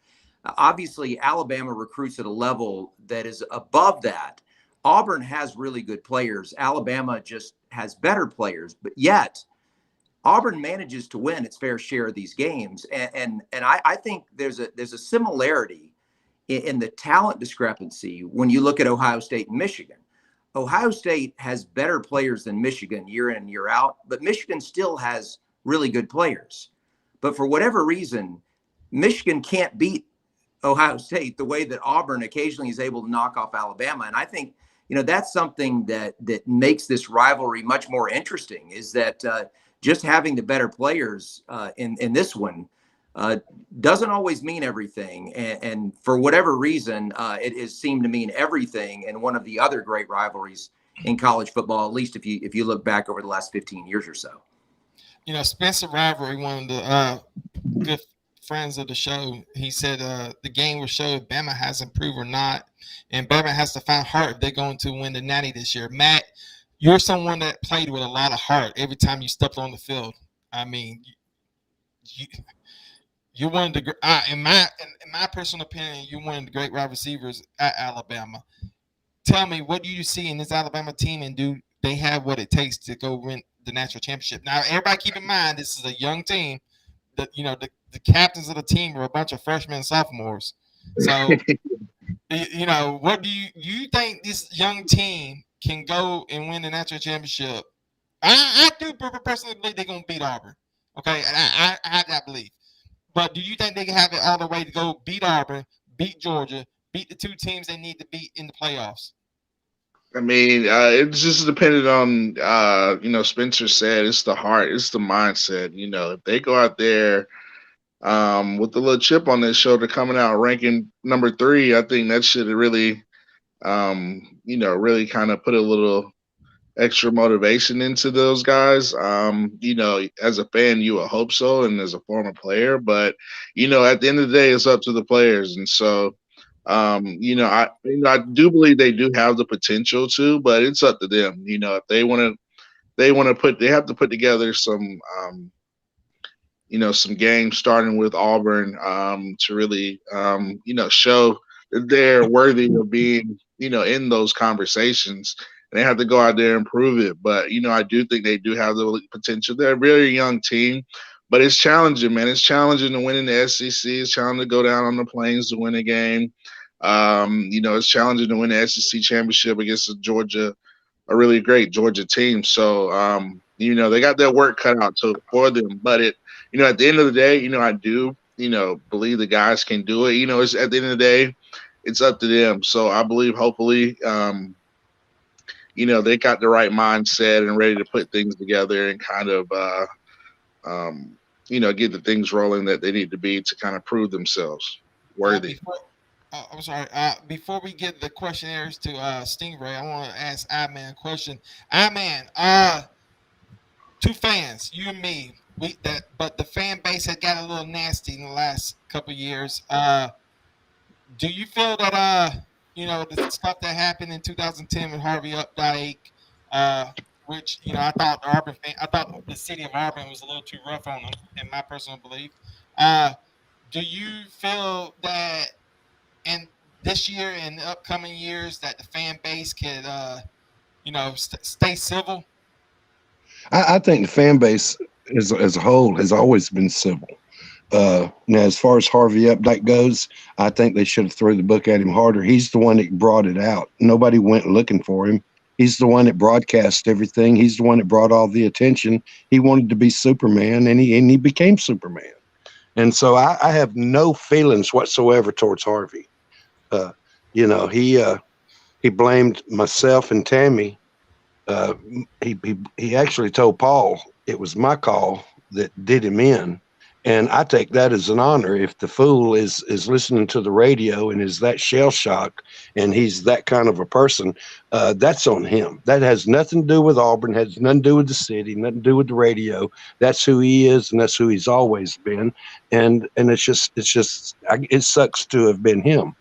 Obviously, Alabama recruits at a level that is above that. Auburn has really good players. Alabama just has better players, but yet Auburn manages to win its fair share of these games. And I think there's a similarity in the talent discrepancy when you look at Ohio State and Michigan. Ohio State has better players than Michigan year in and year out, but Michigan still has really good players. But for whatever reason, Michigan can't beat Ohio State the way that Auburn occasionally is able to knock off Alabama. And I think, that's something that makes this rivalry much more interesting, is that just having the better players in this one doesn't always mean everything. And for whatever reason, it has seemed to mean everything in one of the other great rivalries in college football, at least if you look back over the last 15 years or so. You know, Spencer Rivalry, one of the good friends of the show, he said the game will show if Bama has improved or not, and Bama has to find heart if they're going to win the Natty this year. Matt, you're someone that played with a lot of heart every time you stepped on the field. I mean, you're one of the in my personal opinion, you're one of the great wide receivers at Alabama. Tell me, what do you see in this Alabama team, and do they have what it takes to go win the national championship? Now, everybody keep in mind, this is a young team. The captains of the team are a bunch of freshmen and sophomores. So, what do you think this young team can go and win the national championship? I do personally believe they're going to beat Auburn. Okay, I have that belief. But do you think they can have it all the way to go beat Auburn, beat Georgia, beat the two teams they need to beat in the playoffs? I mean, it's just dependent on, Spencer said it's the heart, it's the mindset. If they go out there with the little chip on their shoulder coming out ranking number 3, I think that should really, really kind of put a little extra motivation into those guys. As a fan, you would hope so, and as a former player. But, at the end of the day, it's up to the players. And so, I do believe they do have the potential to, but it's up to them. If they have to put together some, some games starting with Auburn to really, show that they're worthy of being, in those conversations. And they have to go out there and prove it. But, I do think they do have the potential. They're a very young team, but it's challenging, man. It's challenging to win in the SEC. It's challenging to go down on the Plains to win a game. It's challenging to win the SEC championship against a really great Georgia team. So, they got their work cut out for them. But at the end of the day, I do, believe the guys can do it. It's at the end of the day, it's up to them. So I believe hopefully, they got the right mindset and ready to put things together and kind of, get the things rolling that they need to be to kind of prove themselves worthy. I'm sorry. Before we get the questionnaires to Stingray, I want to ask I-Man a question. I-Man, two fans, you and me, but the fan base has got a little nasty in the last couple of years. Do you feel that the stuff that happened in 2010 with Harvey Updike, which I thought the city of Auburn was a little too rough on them, in my personal belief. Do you feel that in this year and the upcoming years that the fan base could, stay civil? I think the fan base as a whole has always been civil. Now, as far as Harvey Updike goes, I think they should have thrown the book at him harder. He's the one that brought it out. Nobody went looking for him. He's the one that broadcast everything. He's the one that brought all the attention. He wanted to be Superman, and he became Superman. And so I have no feelings whatsoever towards Harvey. He blamed myself and Tammy. He actually told Paul it was my call that did him in. And I take that as an honor. If the fool is listening to the radio and is that shell shocked and he's that kind of a person, that's on him. That has nothing to do with Auburn, has nothing to do with the city, nothing to do with the radio. That's who he is, and that's who he's always been. And it sucks to have been him.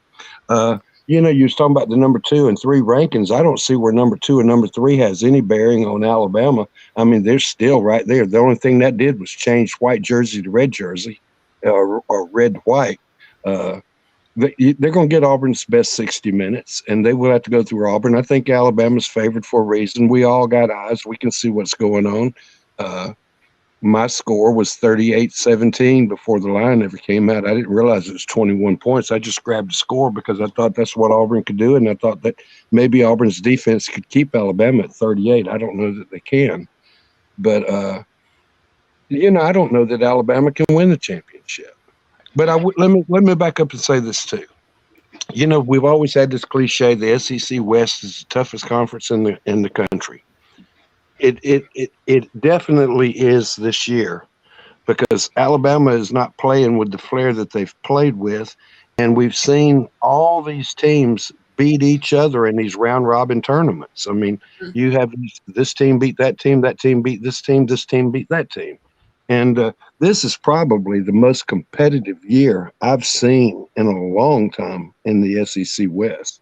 You was talking about the number 2 and 3 rankings. I don't see where number 2 and number 3 has any bearing on Alabama. I mean, they're still right there. The only thing that did was change white jersey to red jersey, or red white. They're going to get Auburn's best 60 minutes, and they will have to go through Auburn. I think Alabama's favored for a reason. We all got eyes. We can see what's going on. My score was 38-17 before the line ever came out. I didn't realize it was 21 points. I just grabbed the score because I thought that's what Auburn could do, and I thought that maybe Auburn's defense could keep Alabama at 38. I don't know that they can. But, I don't know that Alabama can win the championship. But let me back up and say this too. We've always had this cliche: the SEC West is the toughest conference in the country. It definitely is this year because Alabama is not playing with the flair that they've played with, and we've seen all these teams beat each other in these round robin tournaments. I mean, you have this team beat that team beat this team beat that team. And this is probably the most competitive year I've seen in a long time in the SEC West.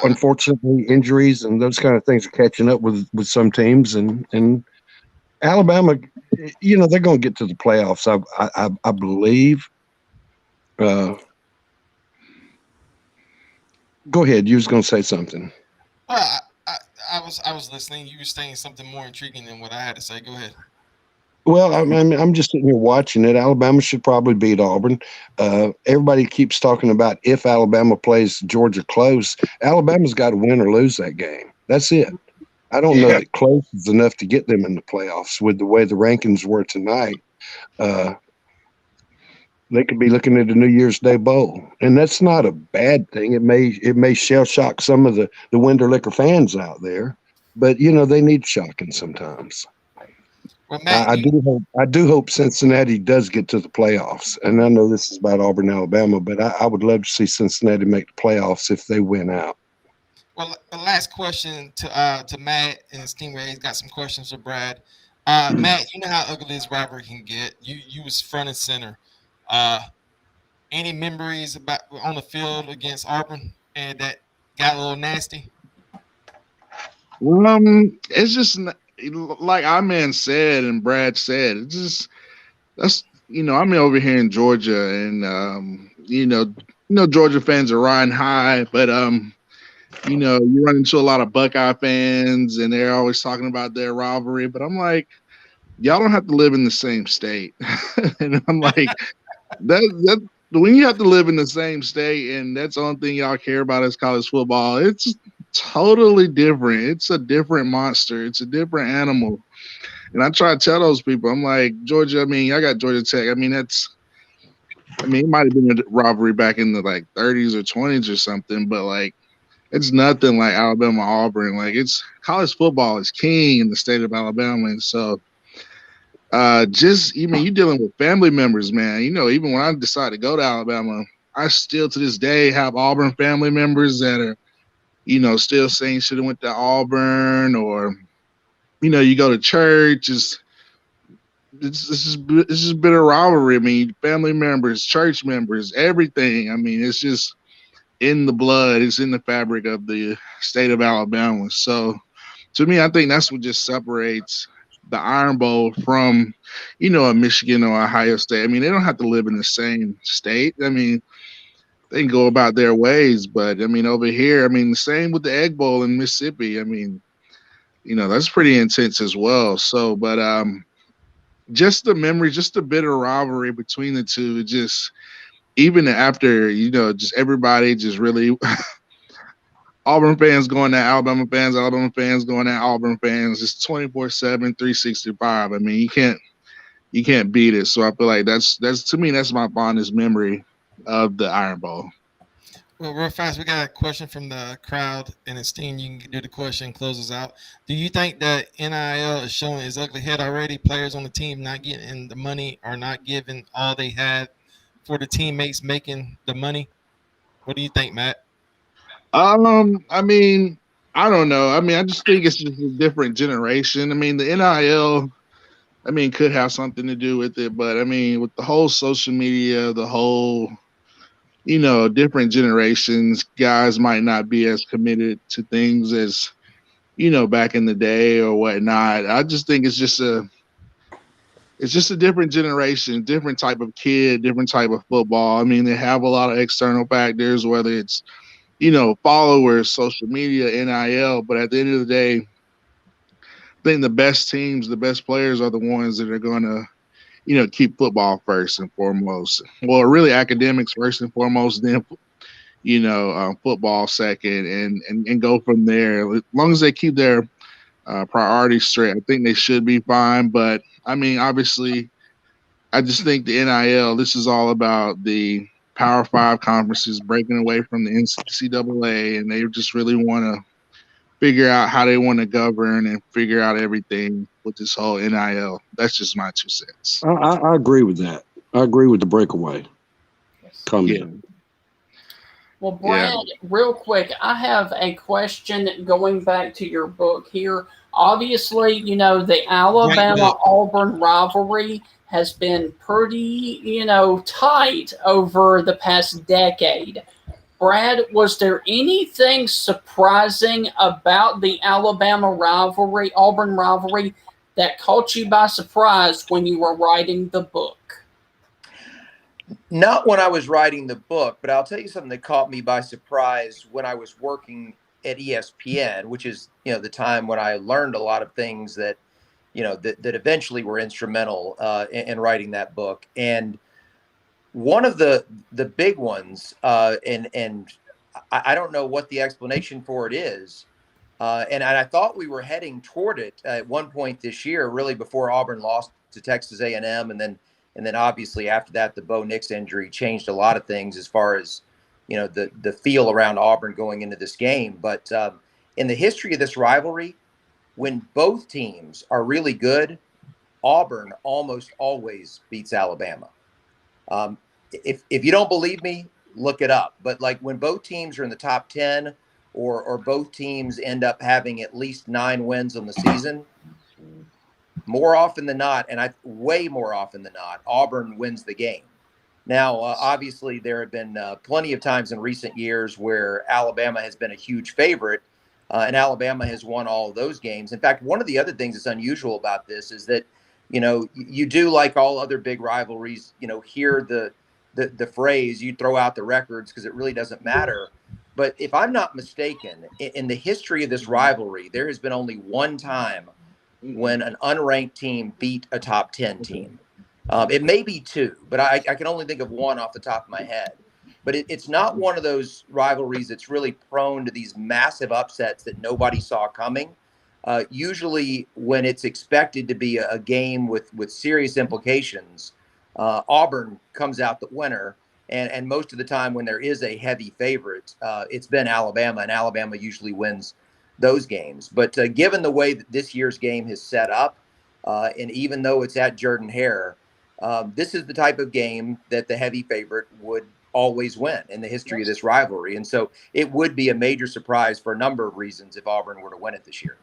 Unfortunately, injuries and those kind of things are catching up with some teams, and Alabama, they're going to get to the playoffs. I believe. Go ahead. You was going to say something. Well, I was listening. You were saying something more intriguing than what I had to say. Go ahead. Well, I'm just sitting here watching it. Alabama should probably beat Auburn. Everybody keeps talking about if Alabama plays Georgia close. Alabama's got to win or lose that game. That's it. I don't know that close is enough to get them in the playoffs with the way the rankings were tonight. They could be looking at a New Year's Day bowl, and that's not a bad thing. It may shell shock some of the Winter Liquor fans out there, but they need shocking sometimes. Well, Matt, I do hope Cincinnati does get to the playoffs, and I know this is about Auburn, Alabama, but I would love to see Cincinnati make the playoffs if they win out. Well, the last question to Matt and Stingray. He's got some questions for Brad. Matt, you know how ugly this rivalry can get. You was front and center. Any memories about on the field against Auburn and that got a little nasty? It's just like our man said and Brad said. It's just I'm over here in Georgia, and Georgia fans are riding high, but you run into a lot of Buckeye fans, and they're always talking about their rivalry. But I'm like, y'all don't have to live in the same state, and I'm like, that when you have to live in the same state, and that's the only thing y'all care about is college football, it's totally different. It's a different monster. It's a different animal. And I try to tell those people, I'm like, Georgia, I got Georgia Tech. It might have been a rivalry back in the 30s or 20s or something, but it's nothing like Alabama Auburn. It's college football is king in the state of Alabama. And so you dealing with family members, man. Even when I decided to go to Alabama, I still to this day have Auburn family members that are, still saying should have went to Auburn, or, you go to church. It's just a bit of rivalry. Family members, church members, everything. It's just in the blood. It's in the fabric of the state of Alabama. So to me, I think that's what just separates the Iron Bowl from, a Michigan or Ohio State. They don't have to live in the same state. They can go about their ways, but over here, the same with the Egg Bowl in Mississippi. That's pretty intense as well. So, but just the memory, just a bit of rivalry between the two, just even after, just everybody just really Auburn fans going at Alabama fans going at Auburn fans. It's 24/7, 365. You can't beat it. So I feel like that's to me, that's my fondest memory of the Iron Bowl. Well, real fast, we got a question from the crowd, and Esteem, you can do the question and close us out. Do you think that NIL is showing its ugly head already? Players on the team not getting the money or not giving all they had for the teammates making the money? What do you think, Matt? I don't know. I just think it's just a different generation. The NIL, could have something to do with it, but with the whole social media, the whole, different generations, guys might not be as committed to things as, back in the day or whatnot. I just think it's just a different generation, different type of kid, different type of football. They have a lot of external factors, whether it's, followers, social media, NIL, but at the end of the day, I think the best teams, the best players are the ones that are going to, keep football first and foremost. Well, really academics first and foremost, then, football second, and go from there. As long as they keep their priorities straight, I think they should be fine. But obviously, I just think the NIL, this is all about the Power 5 conferences breaking away from the NCAA, and they just really want to figure out how they want to govern and figure out everything with this whole NIL. That's just my 2 cents. I agree with that. I agree with the breakaway comment. Well, Brad, real quick, I have a question going back to your book here. Obviously, the Alabama-Auburn rivalry has been pretty, tight over the past decade. Brad, was there anything surprising about the Alabama rivalry, Auburn rivalry, that caught you by surprise when you were writing the book? Not when I was writing the book, but I'll tell you something that caught me by surprise when I was working at ESPN, which is, the time when I learned a lot of things that, that eventually were instrumental in writing that book. And one of the big ones, and I don't know what the explanation for it is, and I thought we were heading toward it at one point this year, really before Auburn lost to Texas A&M, and then obviously after that, the Bo Nix injury changed a lot of things as far as, the feel around Auburn going into this game. But in the history of this rivalry, when both teams are really good, Auburn almost always beats Alabama. If you don't believe me, look it up. But like when both teams are in the top 10 or both teams end up having at least 9 wins on the season, more often than not, and way more often than not, Auburn wins the game. Now, obviously, there have been plenty of times in recent years where Alabama has been a huge favorite, and Alabama has won all of those games. In fact, one of the other things that's unusual about this is that, you do, like all other big rivalries, hear the phrase, you throw out the records because it really doesn't matter. But if I'm not mistaken, in the history of this rivalry, there has been only one time when an unranked team beat a top 10 team. It may be 2, but I can only think of one off the top of my head. But it's not one of those rivalries that's really prone to these massive upsets that nobody saw coming. Usually when it's expected to be a game with serious implications, Auburn comes out the winner. And most of the time when there is a heavy favorite, it's been Alabama, and Alabama usually wins those games. But given the way that this year's game is set up, and even though it's at Jordan-Hare, this is the type of game that the heavy favorite would always win in the history of this rivalry. And so it would be a major surprise for a number of reasons if Auburn were to win it this year.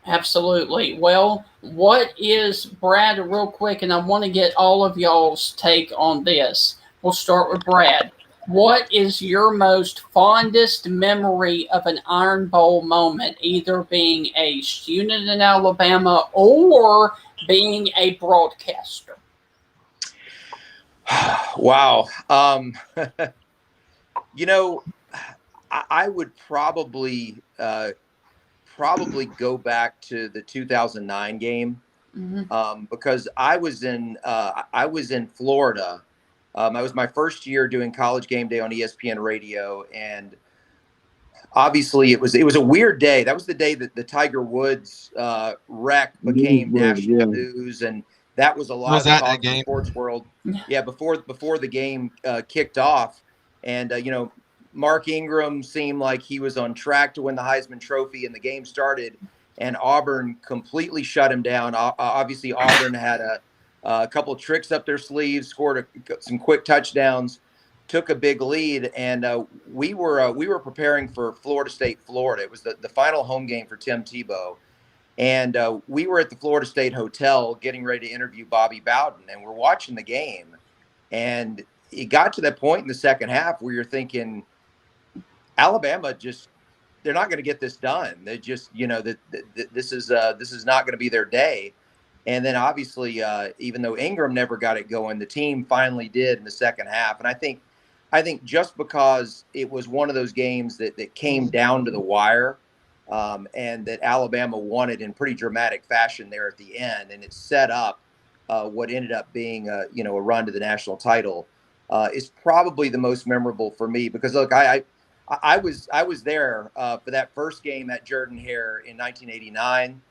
Absolutely. Well, what is, Brad, real quick, and I want to get all of y'all's take on this. We'll start with Brad. What is your most fondest memory of an Iron Bowl moment, either being a student in Alabama or being a broadcaster? Wow. I would probably go back to the 2009 game, because I was in Florida. I was my first year doing College Game Day on ESPN Radio, and obviously it was a weird day. That was the day that the Tiger Woods wreck became national news, and that was a lot of the talk in the sports world. Yeah, before the game kicked off, and Mark Ingram seemed like he was on track to win the Heisman Trophy, and the game started, and Auburn completely shut him down. Obviously, Auburn had a couple of tricks up their sleeves, scored some quick touchdowns, took a big lead, and we were preparing for Florida State, Florida. It was the final home game for Tim Tebow, and we were at the Florida State Hotel getting ready to interview Bobby Bowden, and we're watching the game, and it got to that point in the second half where you're thinking, Alabama they're not going to get this done. They just, this is not going to be their day. And then obviously, even though Ingram never got it going, the team finally did in the second half. And I think just because it was one of those games that came down to the wire, and that Alabama won it in pretty dramatic fashion there at the end, and it set up what ended up being a run to the national title, is probably the most memorable for me. Because look, I was there for that first game at Jordan-Hare in 1989.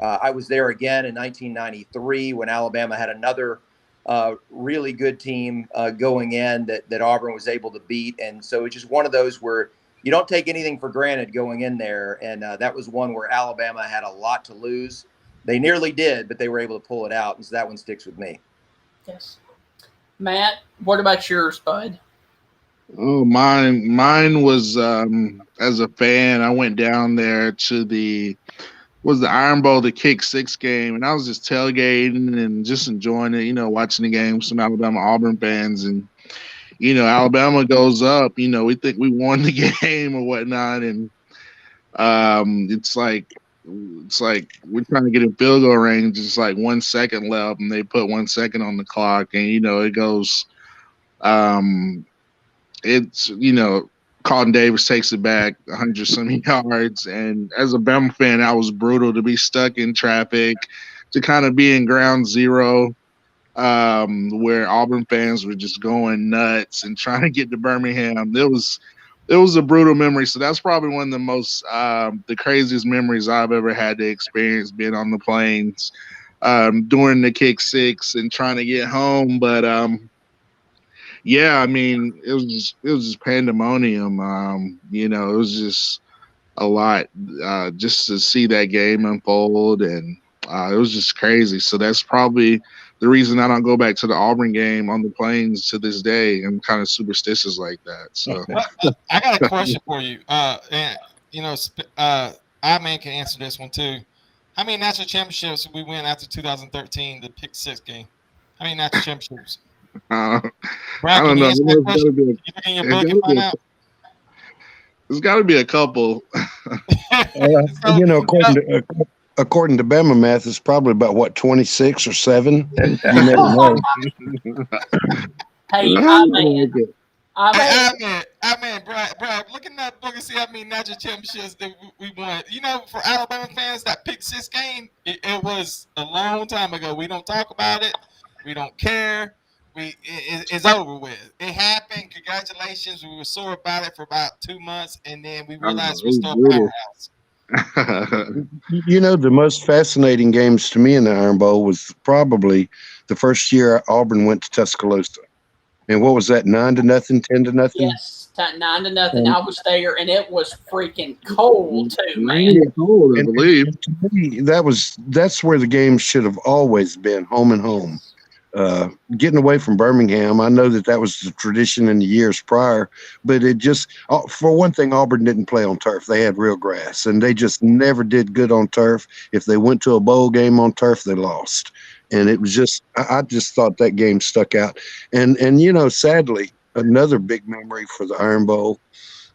I was there again in 1993 when Alabama had another really good team going in that Auburn was able to beat. And so it's just one of those where you don't take anything for granted going in there. And that was one where Alabama had a lot to lose. They nearly did, but they were able to pull it out. And so that one sticks with me. Yes. Matt, what about yours, bud? Oh, mine was as a fan, I went down there to the Iron Bowl, the Kick Six game, and I was just tailgating and just enjoying it, watching the game with some Alabama Auburn fans. And Alabama goes up, we think we won the game or whatnot, and it's like we're trying to get in field goal range. It's like 1 second left, and they put 1 second on the clock, and it goes. It's Carlton Davis takes it back 100-some yards, and as a Bama fan, that was brutal to be stuck in traffic, to kind of be in ground zero, where Auburn fans were just going nuts and trying to get to Birmingham. It was a brutal memory. So that's probably one of the most the craziest memories I've ever had to experience, being on the plains during the Kick Six and trying to get home. But yeah, I mean, it was just pandemonium. It was just a lot just to see that game unfold, and it was just crazy. So that's probably the reason I don't go back to the Auburn game on the plains to this day. I'm kind of superstitious like that. So I got a question for you. And I can answer this one too. How many national championships did we win after 2013, the Pick Six game? How many national championships? I Brad, don't know. There's got to be a couple. According to Bama math, it's probably about 26 or 7. You never know. Hey, Brad, look in that book and see how many national championships that we won. For Alabama fans, that Pick Six game, it was a long time ago. We don't talk about it. We don't care. It's over with. It happened. Congratulations. We were sore about it for about 2 months, and then we realized we're still a powerhouse. The most fascinating games to me in the Iron Bowl was probably the first year Auburn went to Tuscaloosa. And what was that, 9-0, 10-0? Yes, 9-0. I was there, and it was freaking cold too, man. Cold, I believe. And to me, that's where the game should have always been, home and home. Getting away from Birmingham, I know that was the tradition in the years prior, but it just, for one thing, Auburn didn't play on turf. They had real grass, and they just never did good on turf. If they went to a bowl game on turf, they lost. And it was just, I just thought that game stuck out. And sadly, another big memory for the Iron Bowl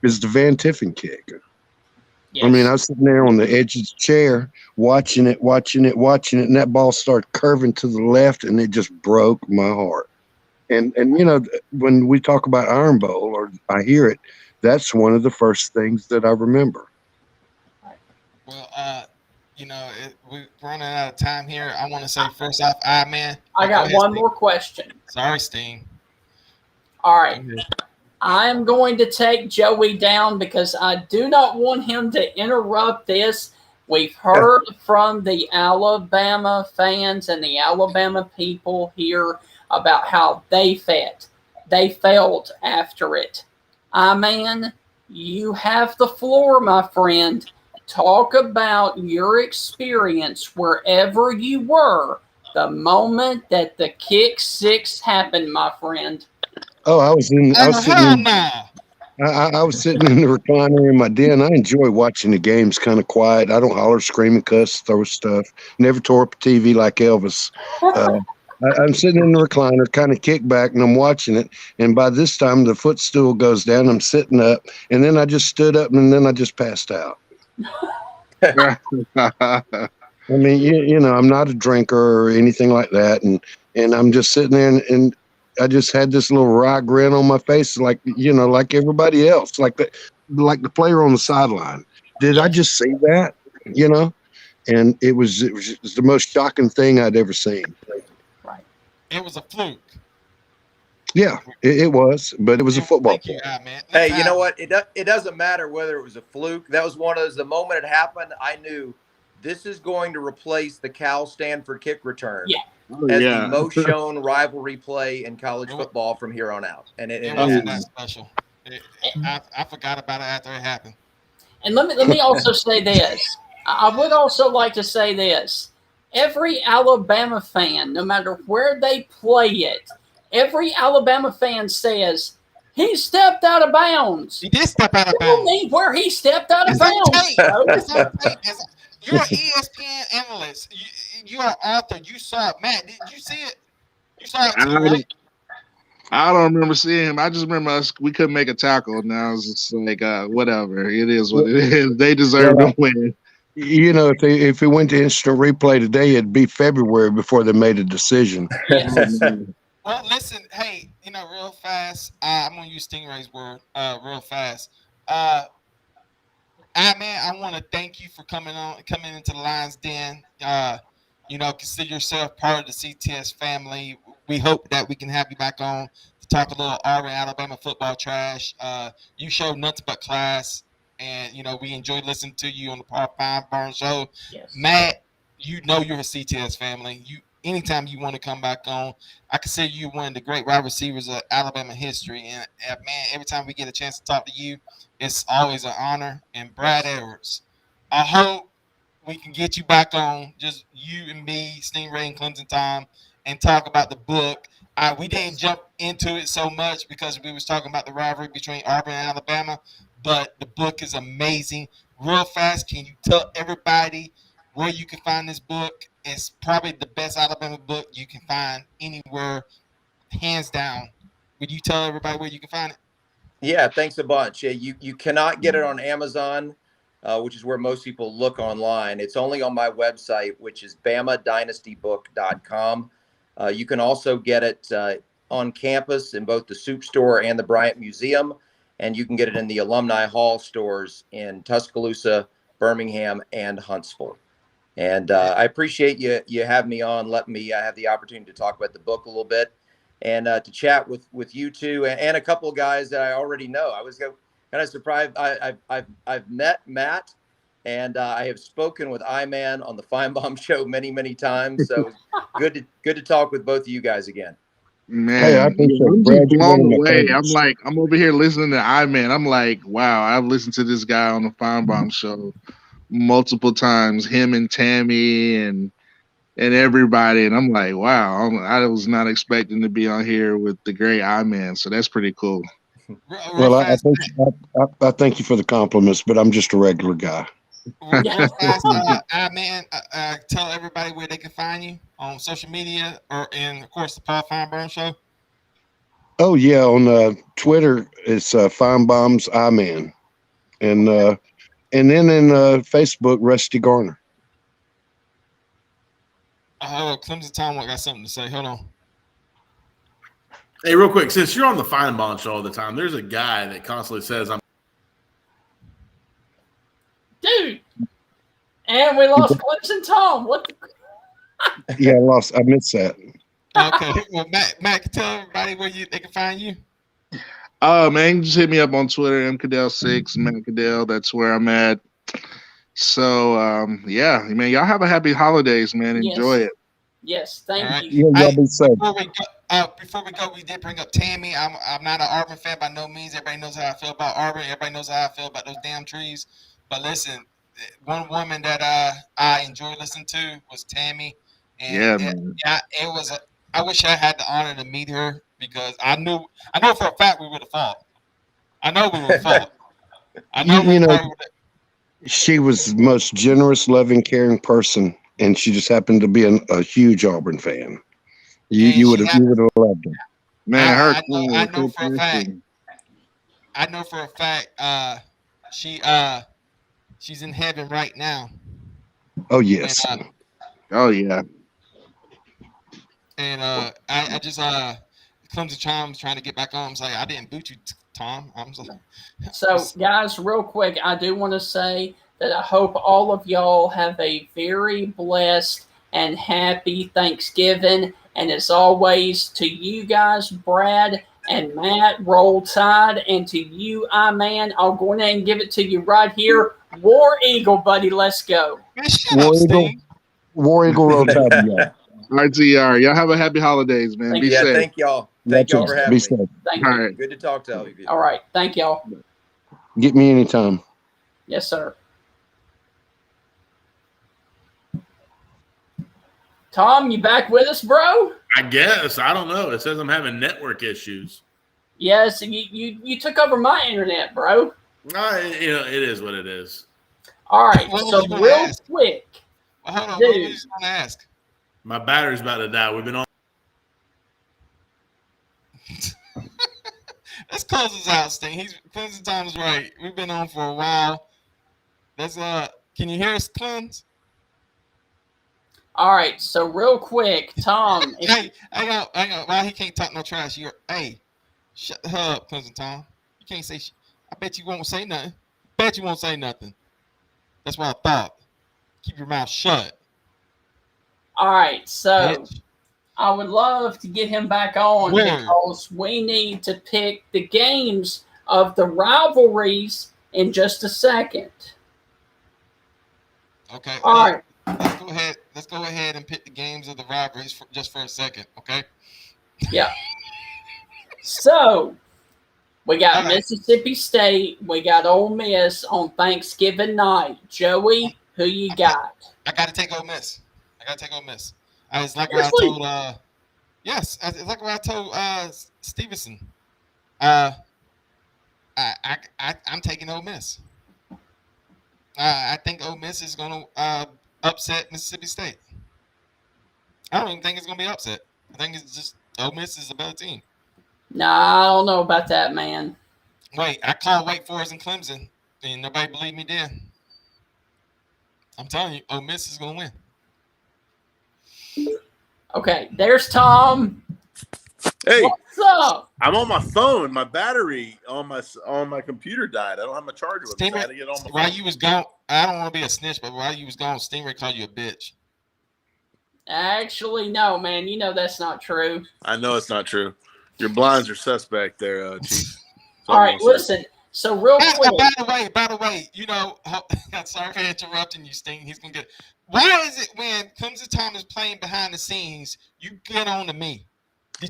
is the Van Tiffin kick. Yes. I mean, I was sitting there on the edge of the chair watching it, and that ball started curving to the left, and it just broke my heart. And when we talk about Iron Bowl, or I hear it, that's one of the first things that I remember. Well, we're running out of time here. I want to say first off, I got one more question. Sorry, Steen. All right. I'm going to take Joey down because I do not want him to interrupt this. We've heard from the Alabama fans and the Alabama people here about how they felt after it. You have the floor, my friend. Talk about your experience wherever you were the moment that the Kick Six happened, my friend. Oh, I was sitting in the recliner in my den. I enjoy watching the games kind of quiet. I don't holler, scream, and cuss, throw stuff. Never tore up a TV like Elvis. I'm sitting in the recliner, kind of kicked back, and I'm watching it. And by this time, the footstool goes down. I'm sitting up, and then I just stood up, and then I just passed out. I mean, I'm not a drinker or anything like that, and I'm just sitting there, and I just had this little wry grin on my face, like everybody else, like the player on the sideline. Did I just see that? And it was the most shocking thing I'd ever seen. Right. It was a fluke. Yeah, it was, but it was a football play. Hey, you know what? It doesn't matter whether it was a fluke. That was one of those. The moment it happened, I knew this is going to replace the Cal Stanford kick return. Yeah. As the most shown rivalry play in college football from here on out. And it wasn't that special. I forgot about it after it happened. And let me also say this. I would also like to say this. Every Alabama fan, no matter where they play it, every Alabama fan says, he stepped out of bounds. He did step out of Tell bounds. me where he stepped out of It's on bounds. tape. bro. It's on tape. You're an ESPN analyst. You're an author. You saw it. Matt, did you see it? You saw it too, right? I don't remember seeing him. I just remember we couldn't make a tackle. Now it's just like whatever. It is what it is. They deserve to win. You know, if it went to instant replay today, it'd be February before they made a decision. Yes. Well, listen, hey, real fast. I'm gonna use Stingray's word, real fast. Man, I want to thank you for coming into the Lions Den. Consider yourself part of the CTS family. We hope that we can have you back on to talk a little Auburn, Alabama football trash. You showed nothing but class, and we enjoyed listening to you on the Finebaum show. Yes. Matt, you're a CTS family. Anytime you want to come back on, I consider you one of the great wide receivers of Alabama history. And man, every time we get a chance to talk to you, it's always an honor. And Brad Edwards, I hope we can get you back on, just you and me, Stingray and Clemson Tom, and talk about the book. We didn't jump into it so much because we was talking about the rivalry between Auburn and Alabama, but the book is amazing. Real fast, can you tell everybody where you can find this book? It's probably the best Alabama book you can find anywhere, hands down. Would you tell everybody where you can find it? Yeah, thanks a bunch. You cannot get it on Amazon, which is where most people look online. It's only on my website, which is BamaDynastyBook.com. You can also get it on campus in both the Soup Store and the Bryant Museum, and you can get it in the Alumni Hall stores in Tuscaloosa, Birmingham, and Huntsville. And I appreciate you having me on, letting me have the opportunity to talk about the book a little bit and to chat with you two and a couple of guys that I already know. I was kind of surprised. I've met Matt, and I have spoken with I-Man on the Finebaum show many, many times. So good to talk with both of you guys again. Man, Hey, I think I'm Brad, just you're one of blown my away. favorites. I'm over here listening to I-Man. I'm like, wow, I've listened to this guy on the Finebaum show multiple times, him and Tammy and everybody, and I'm like, wow, I was not expecting to be on here with the great I-Man, so that's pretty cool. Well, I thank you for the compliments, but I'm just a regular guy. Real fast, man, tell everybody where they can find you on social media and of course the Paul Finebaum show. Oh yeah, on Twitter it's Finebaum's I-Man, and then in Facebook Rusty Garner. Clemson Tom got something to say. Hold on. Hey, real quick, since you're on the Finebaum show all the time, there's a guy that constantly says, Dude. And we lost Clemson Tom. What the... Yeah, I missed that. Okay. Well, Matt, tell everybody where they can find you. Man, just hit me up on Twitter, mcaddell6, Matt Caddell. That's where I'm at. So, yeah, man, y'all have a happy holidays, man. Enjoy it. Yes, thank you. Yeah, y'all be safe. Before we go, we did bring up Tammy. I'm not an Auburn fan by no means. Everybody knows how I feel about Auburn. Everybody knows how I feel about those damn trees. But listen, one woman that I enjoyed listening to was Tammy. And it was. I wish I had the honor to meet her because I know for a fact we would have fought. I know we would have fought. I know we would have. She was the most generous, loving, caring person, and she just happened to be a huge Auburn fan. You would have loved her. Man, I know for a fact. I know for a fact. She's in heaven right now. Oh yes. And, oh yeah. And I just Clemson Tom's trying to get back on. I'm like, I didn't boot you, Tom. So, guys, real quick, I do want to say that I hope all of y'all have a very blessed and happy Thanksgiving. And as always, to you guys, Brad and Matt, roll tide. And to you, I-Man, I'll go ahead and give it to you right here. War Eagle, buddy, let's go. War Eagle, roll tide. RTR. Y'all have a happy holidays, man. Be safe. Thank y'all. Thank y'all Gotcha. for Be having me. safe. Thank All you. right. Good to talk to all of you. All right. Thank y'all. Get me anytime. Yes, sir. Tom, you back with us, bro? I guess. I don't know. It says I'm having network issues. Yes, you took over my internet, bro. It is what it is. All right, What was so you gonna real ask? quick, Well, hold on. Dude. What was you going to ask? My battery's about to die. We've been on. Let's close this out, Sting. Clemson Tom's right. We've been on for a while. Let's can you hear us, Clems? all right, so real quick, Tom, Hey, hang on. Why he can't talk no trash? Shut the hell up, Clemson Tom. You can't say I bet you won't say nothing. Bet you won't say nothing. That's what I thought. Keep your mouth shut. all right, so Bitch. I would love to get him back on Word. because we need to pick the games of the rivalries in just a second. Okay. All right, Let's go ahead and pick the games of the rivalries just for a second, okay? yeah. So we got All right. Mississippi State, we got Ole Miss on Thanksgiving night. Joey, who you got? I got to take Ole Miss. It's like what I Seriously? told yes, it's like what I told Stevenson. I'm taking Ole Miss. I think Ole Miss is going to upset Mississippi State. I don't even think it's going to be upset. I think it's just Ole Miss is a better team. Nah, I don't know about that, man. Wait, I called Wake Forest and Clemson, and nobody believed me then. I'm telling you, Ole Miss is going to win. Okay, there's Tom. Hey, What's up? I'm on my phone. My battery on my computer died. I don't have my charger with me. So I had to get on my While phone. you was gone, I don't want to be a snitch, but while you was gone, Stingray called you a bitch. Actually, no, man. You know that's not true. I know it's not true. Your blinds are suspect there, Chief. All right, listen. So real quick. By the way, sorry for interrupting you, Sting. He's gonna get. Why is it when Clemson Tom is playing behind the scenes, you get on to me?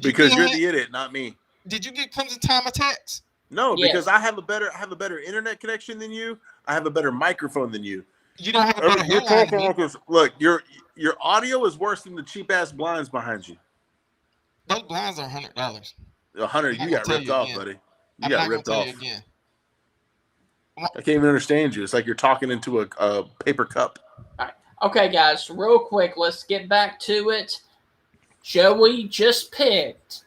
Because you're the idiot, not me. Did you get Clemson Tom a text? No, Yes. because I have a better internet connection than you. I have a better microphone than you. You don't have a better You're hairline talking than me. like this. Look, your audio is worse than the cheap ass blinds behind you. Those blinds are $100. 100, you got ripped off, buddy. You got ripped off. Again. I can't even understand you. It's like you're talking into a paper cup. All right. Okay, guys, real quick, let's get back to it. Joey just picked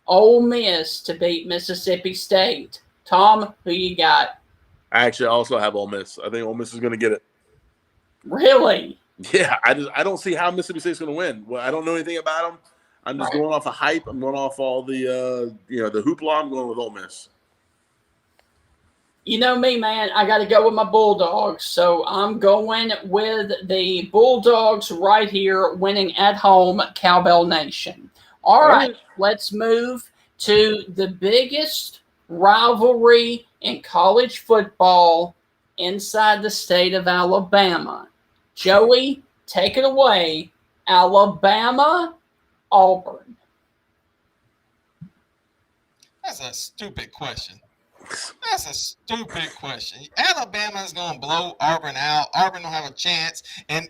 Ole Miss to beat Mississippi State. Tom, who you got? I actually also have Ole Miss. I think Ole Miss is going to get it. Really? Yeah, I don't see how Mississippi State's going to win. Well, I don't know anything about them. I'm just going off of hype. I'm going off all the the hoopla. I'm going with Ole Miss. You know me, man. I got to go with my Bulldogs. So I'm going with the Bulldogs right here, winning at home, Cowbell Nation. All right, let's move to the biggest rivalry in college football inside the state of Alabama. Joey, take it away. Alabama, Auburn. That's a stupid question. Alabama is going to blow Auburn out. Auburn don't have a chance. And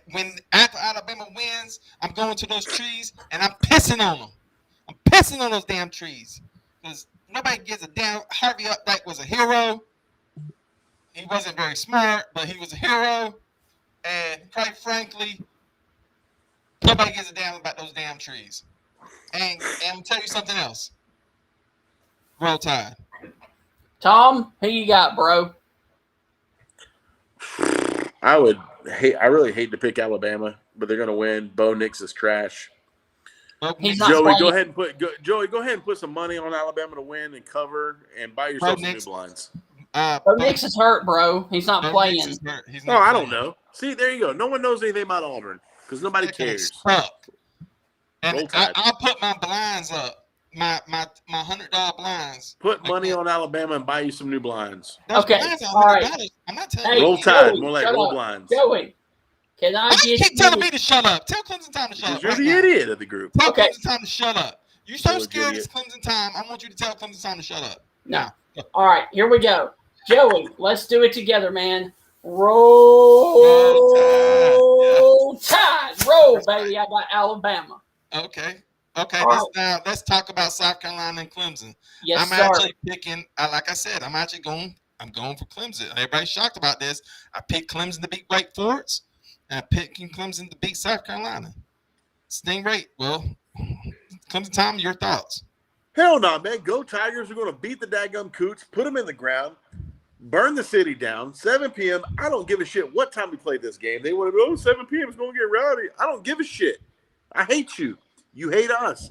after Alabama wins, I'm going to those trees and I'm pissing on them. I'm pissing on those damn trees because nobody gives a damn. Harvey Updike was a hero. He wasn't very smart, but he was a hero. And quite frankly, nobody gives a damn about those damn trees. And I'm going to tell you something else. Roll Tide. Tom, who you got, bro? I really hate to pick Alabama, but they're going to win. Bo Nix is trash. He's not Joey, playing. go ahead and put some money on Alabama to win and cover and buy yourself some new blinds. Bo Nix is hurt, bro. He's not playing. I don't know. See, there you go. No one knows anything about Auburn because nobody cares. And I'll put my blinds up. My $100 blinds. Put money on Alabama and buy you some new blinds. Okay, all right. I'm not telling you. Roll Tide, Joey, more like shut roll up. blinds. Joey, can I Why get you keep telling me to shut up? Tell Clemson Tom to shut up. You're the idiot of the group. Tell Clemson Tom to shut up. You're so Little scared idiot. it's Clemson time. I want you to tell Clemson time to shut up. No. All right, here we go. Joey, let's do it together, man. Roll Tide. Roll, baby. I got Alabama. Okay. Now let's talk about South Carolina and Clemson. Yes, I'm sir. actually picking, like I said, I'm going for Clemson. Everybody's shocked about this. I picked Clemson to beat Wake Forest, and I'm picking Clemson to beat South Carolina. Stingray, well, Clemson Tom, your thoughts? Hell no, man. Go Tigers. We're going to beat the daggum Coots, put them in the ground, burn the city down, 7 p.m. I don't give a shit what time we play this game. They want to go, 7 p.m. is going to get rowdy. I don't give a shit. I hate you. You hate us.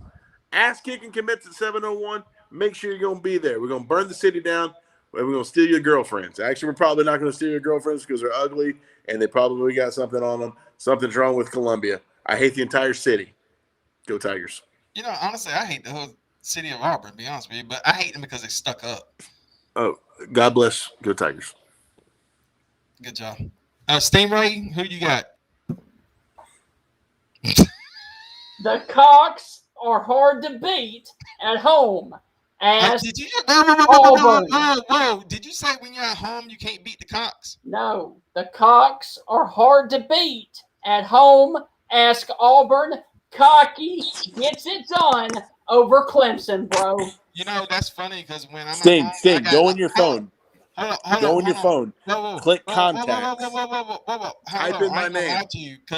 Ass kicking commits at 7:01. Make sure you're going to be there. We're going to burn the city down. We're going to steal your girlfriends. Actually, we're probably not going to steal your girlfriends because they're ugly and they probably got something on them. Something's wrong with Columbia. I hate the entire city. Go Tigers. You know, honestly, I hate the whole city of Auburn, to be honest with you, but I hate them because they stuck up. Oh, God bless. Go Tigers. Good job. Stingray, who you got? The Cox are hard to beat at home. As Did you? Auburn. Whoa. Did you say when you're at home you can't beat the Cox? No, the Cox are hard to beat at home. Ask Auburn. Cocky gets it done over Clemson, bro. You know, that's funny because when I'm Sting, at home, go on your phone. Hold Go on, on your phone. Click contacts. Whoa. Type in my name.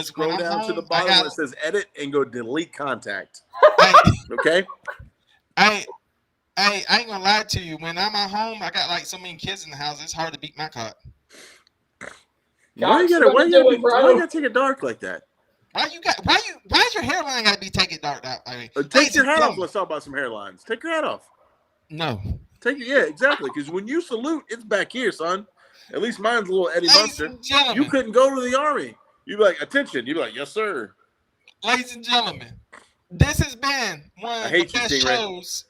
Scroll down to the bottom where it says edit and go delete contact. Okay? I ain't gonna lie to you. When I'm at home, I got like so many kids in the house. It's hard to beat my cock. Why you gotta take it dark like that? Why is your hairline gotta be taken dark out? I mean, take your hat off. Let's talk about some hairlines. Take your hat off. No. Yeah, exactly. Because when you salute, it's back here, son. At least mine's a little Eddie Munster. You couldn't go to the Army. You'd be like, attention. You'd be like, yes, sir. Ladies and gentlemen, this has been one of the best shows.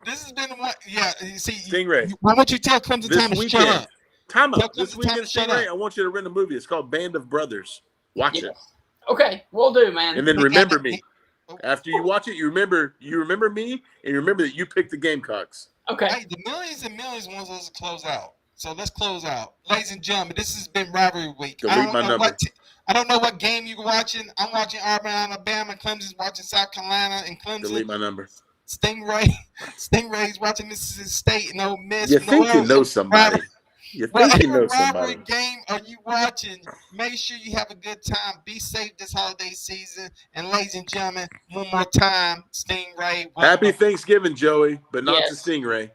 This has been one. Yeah, you see, Stingray. Why don't you tell Clemson Tom to shut up? Time out. This weekend, Stingray, I want you to rent a movie. It's called Band of Brothers. Watch it. Okay, we'll do, man. And then remember me. After you watch it, you remember me, and you remember that you picked the Gamecocks. Okay. Hey, the millions and millions wants us to close out. So let's close out. Ladies and gentlemen, this has been Rivalry Week. Delete my number. I don't know what game you're watching. I'm watching Auburn, Alabama. Clemson's watching South Carolina and Clemson. Delete my number. Stingray's watching Mississippi State and Ole Miss. You think you know somebody. You think you know somebody. Whatever game are you watching, make sure you have a good time. Be safe this holiday season. And ladies and gentlemen, one more time, Stingray. Happy Thanksgiving, Joey, but not to Stingray.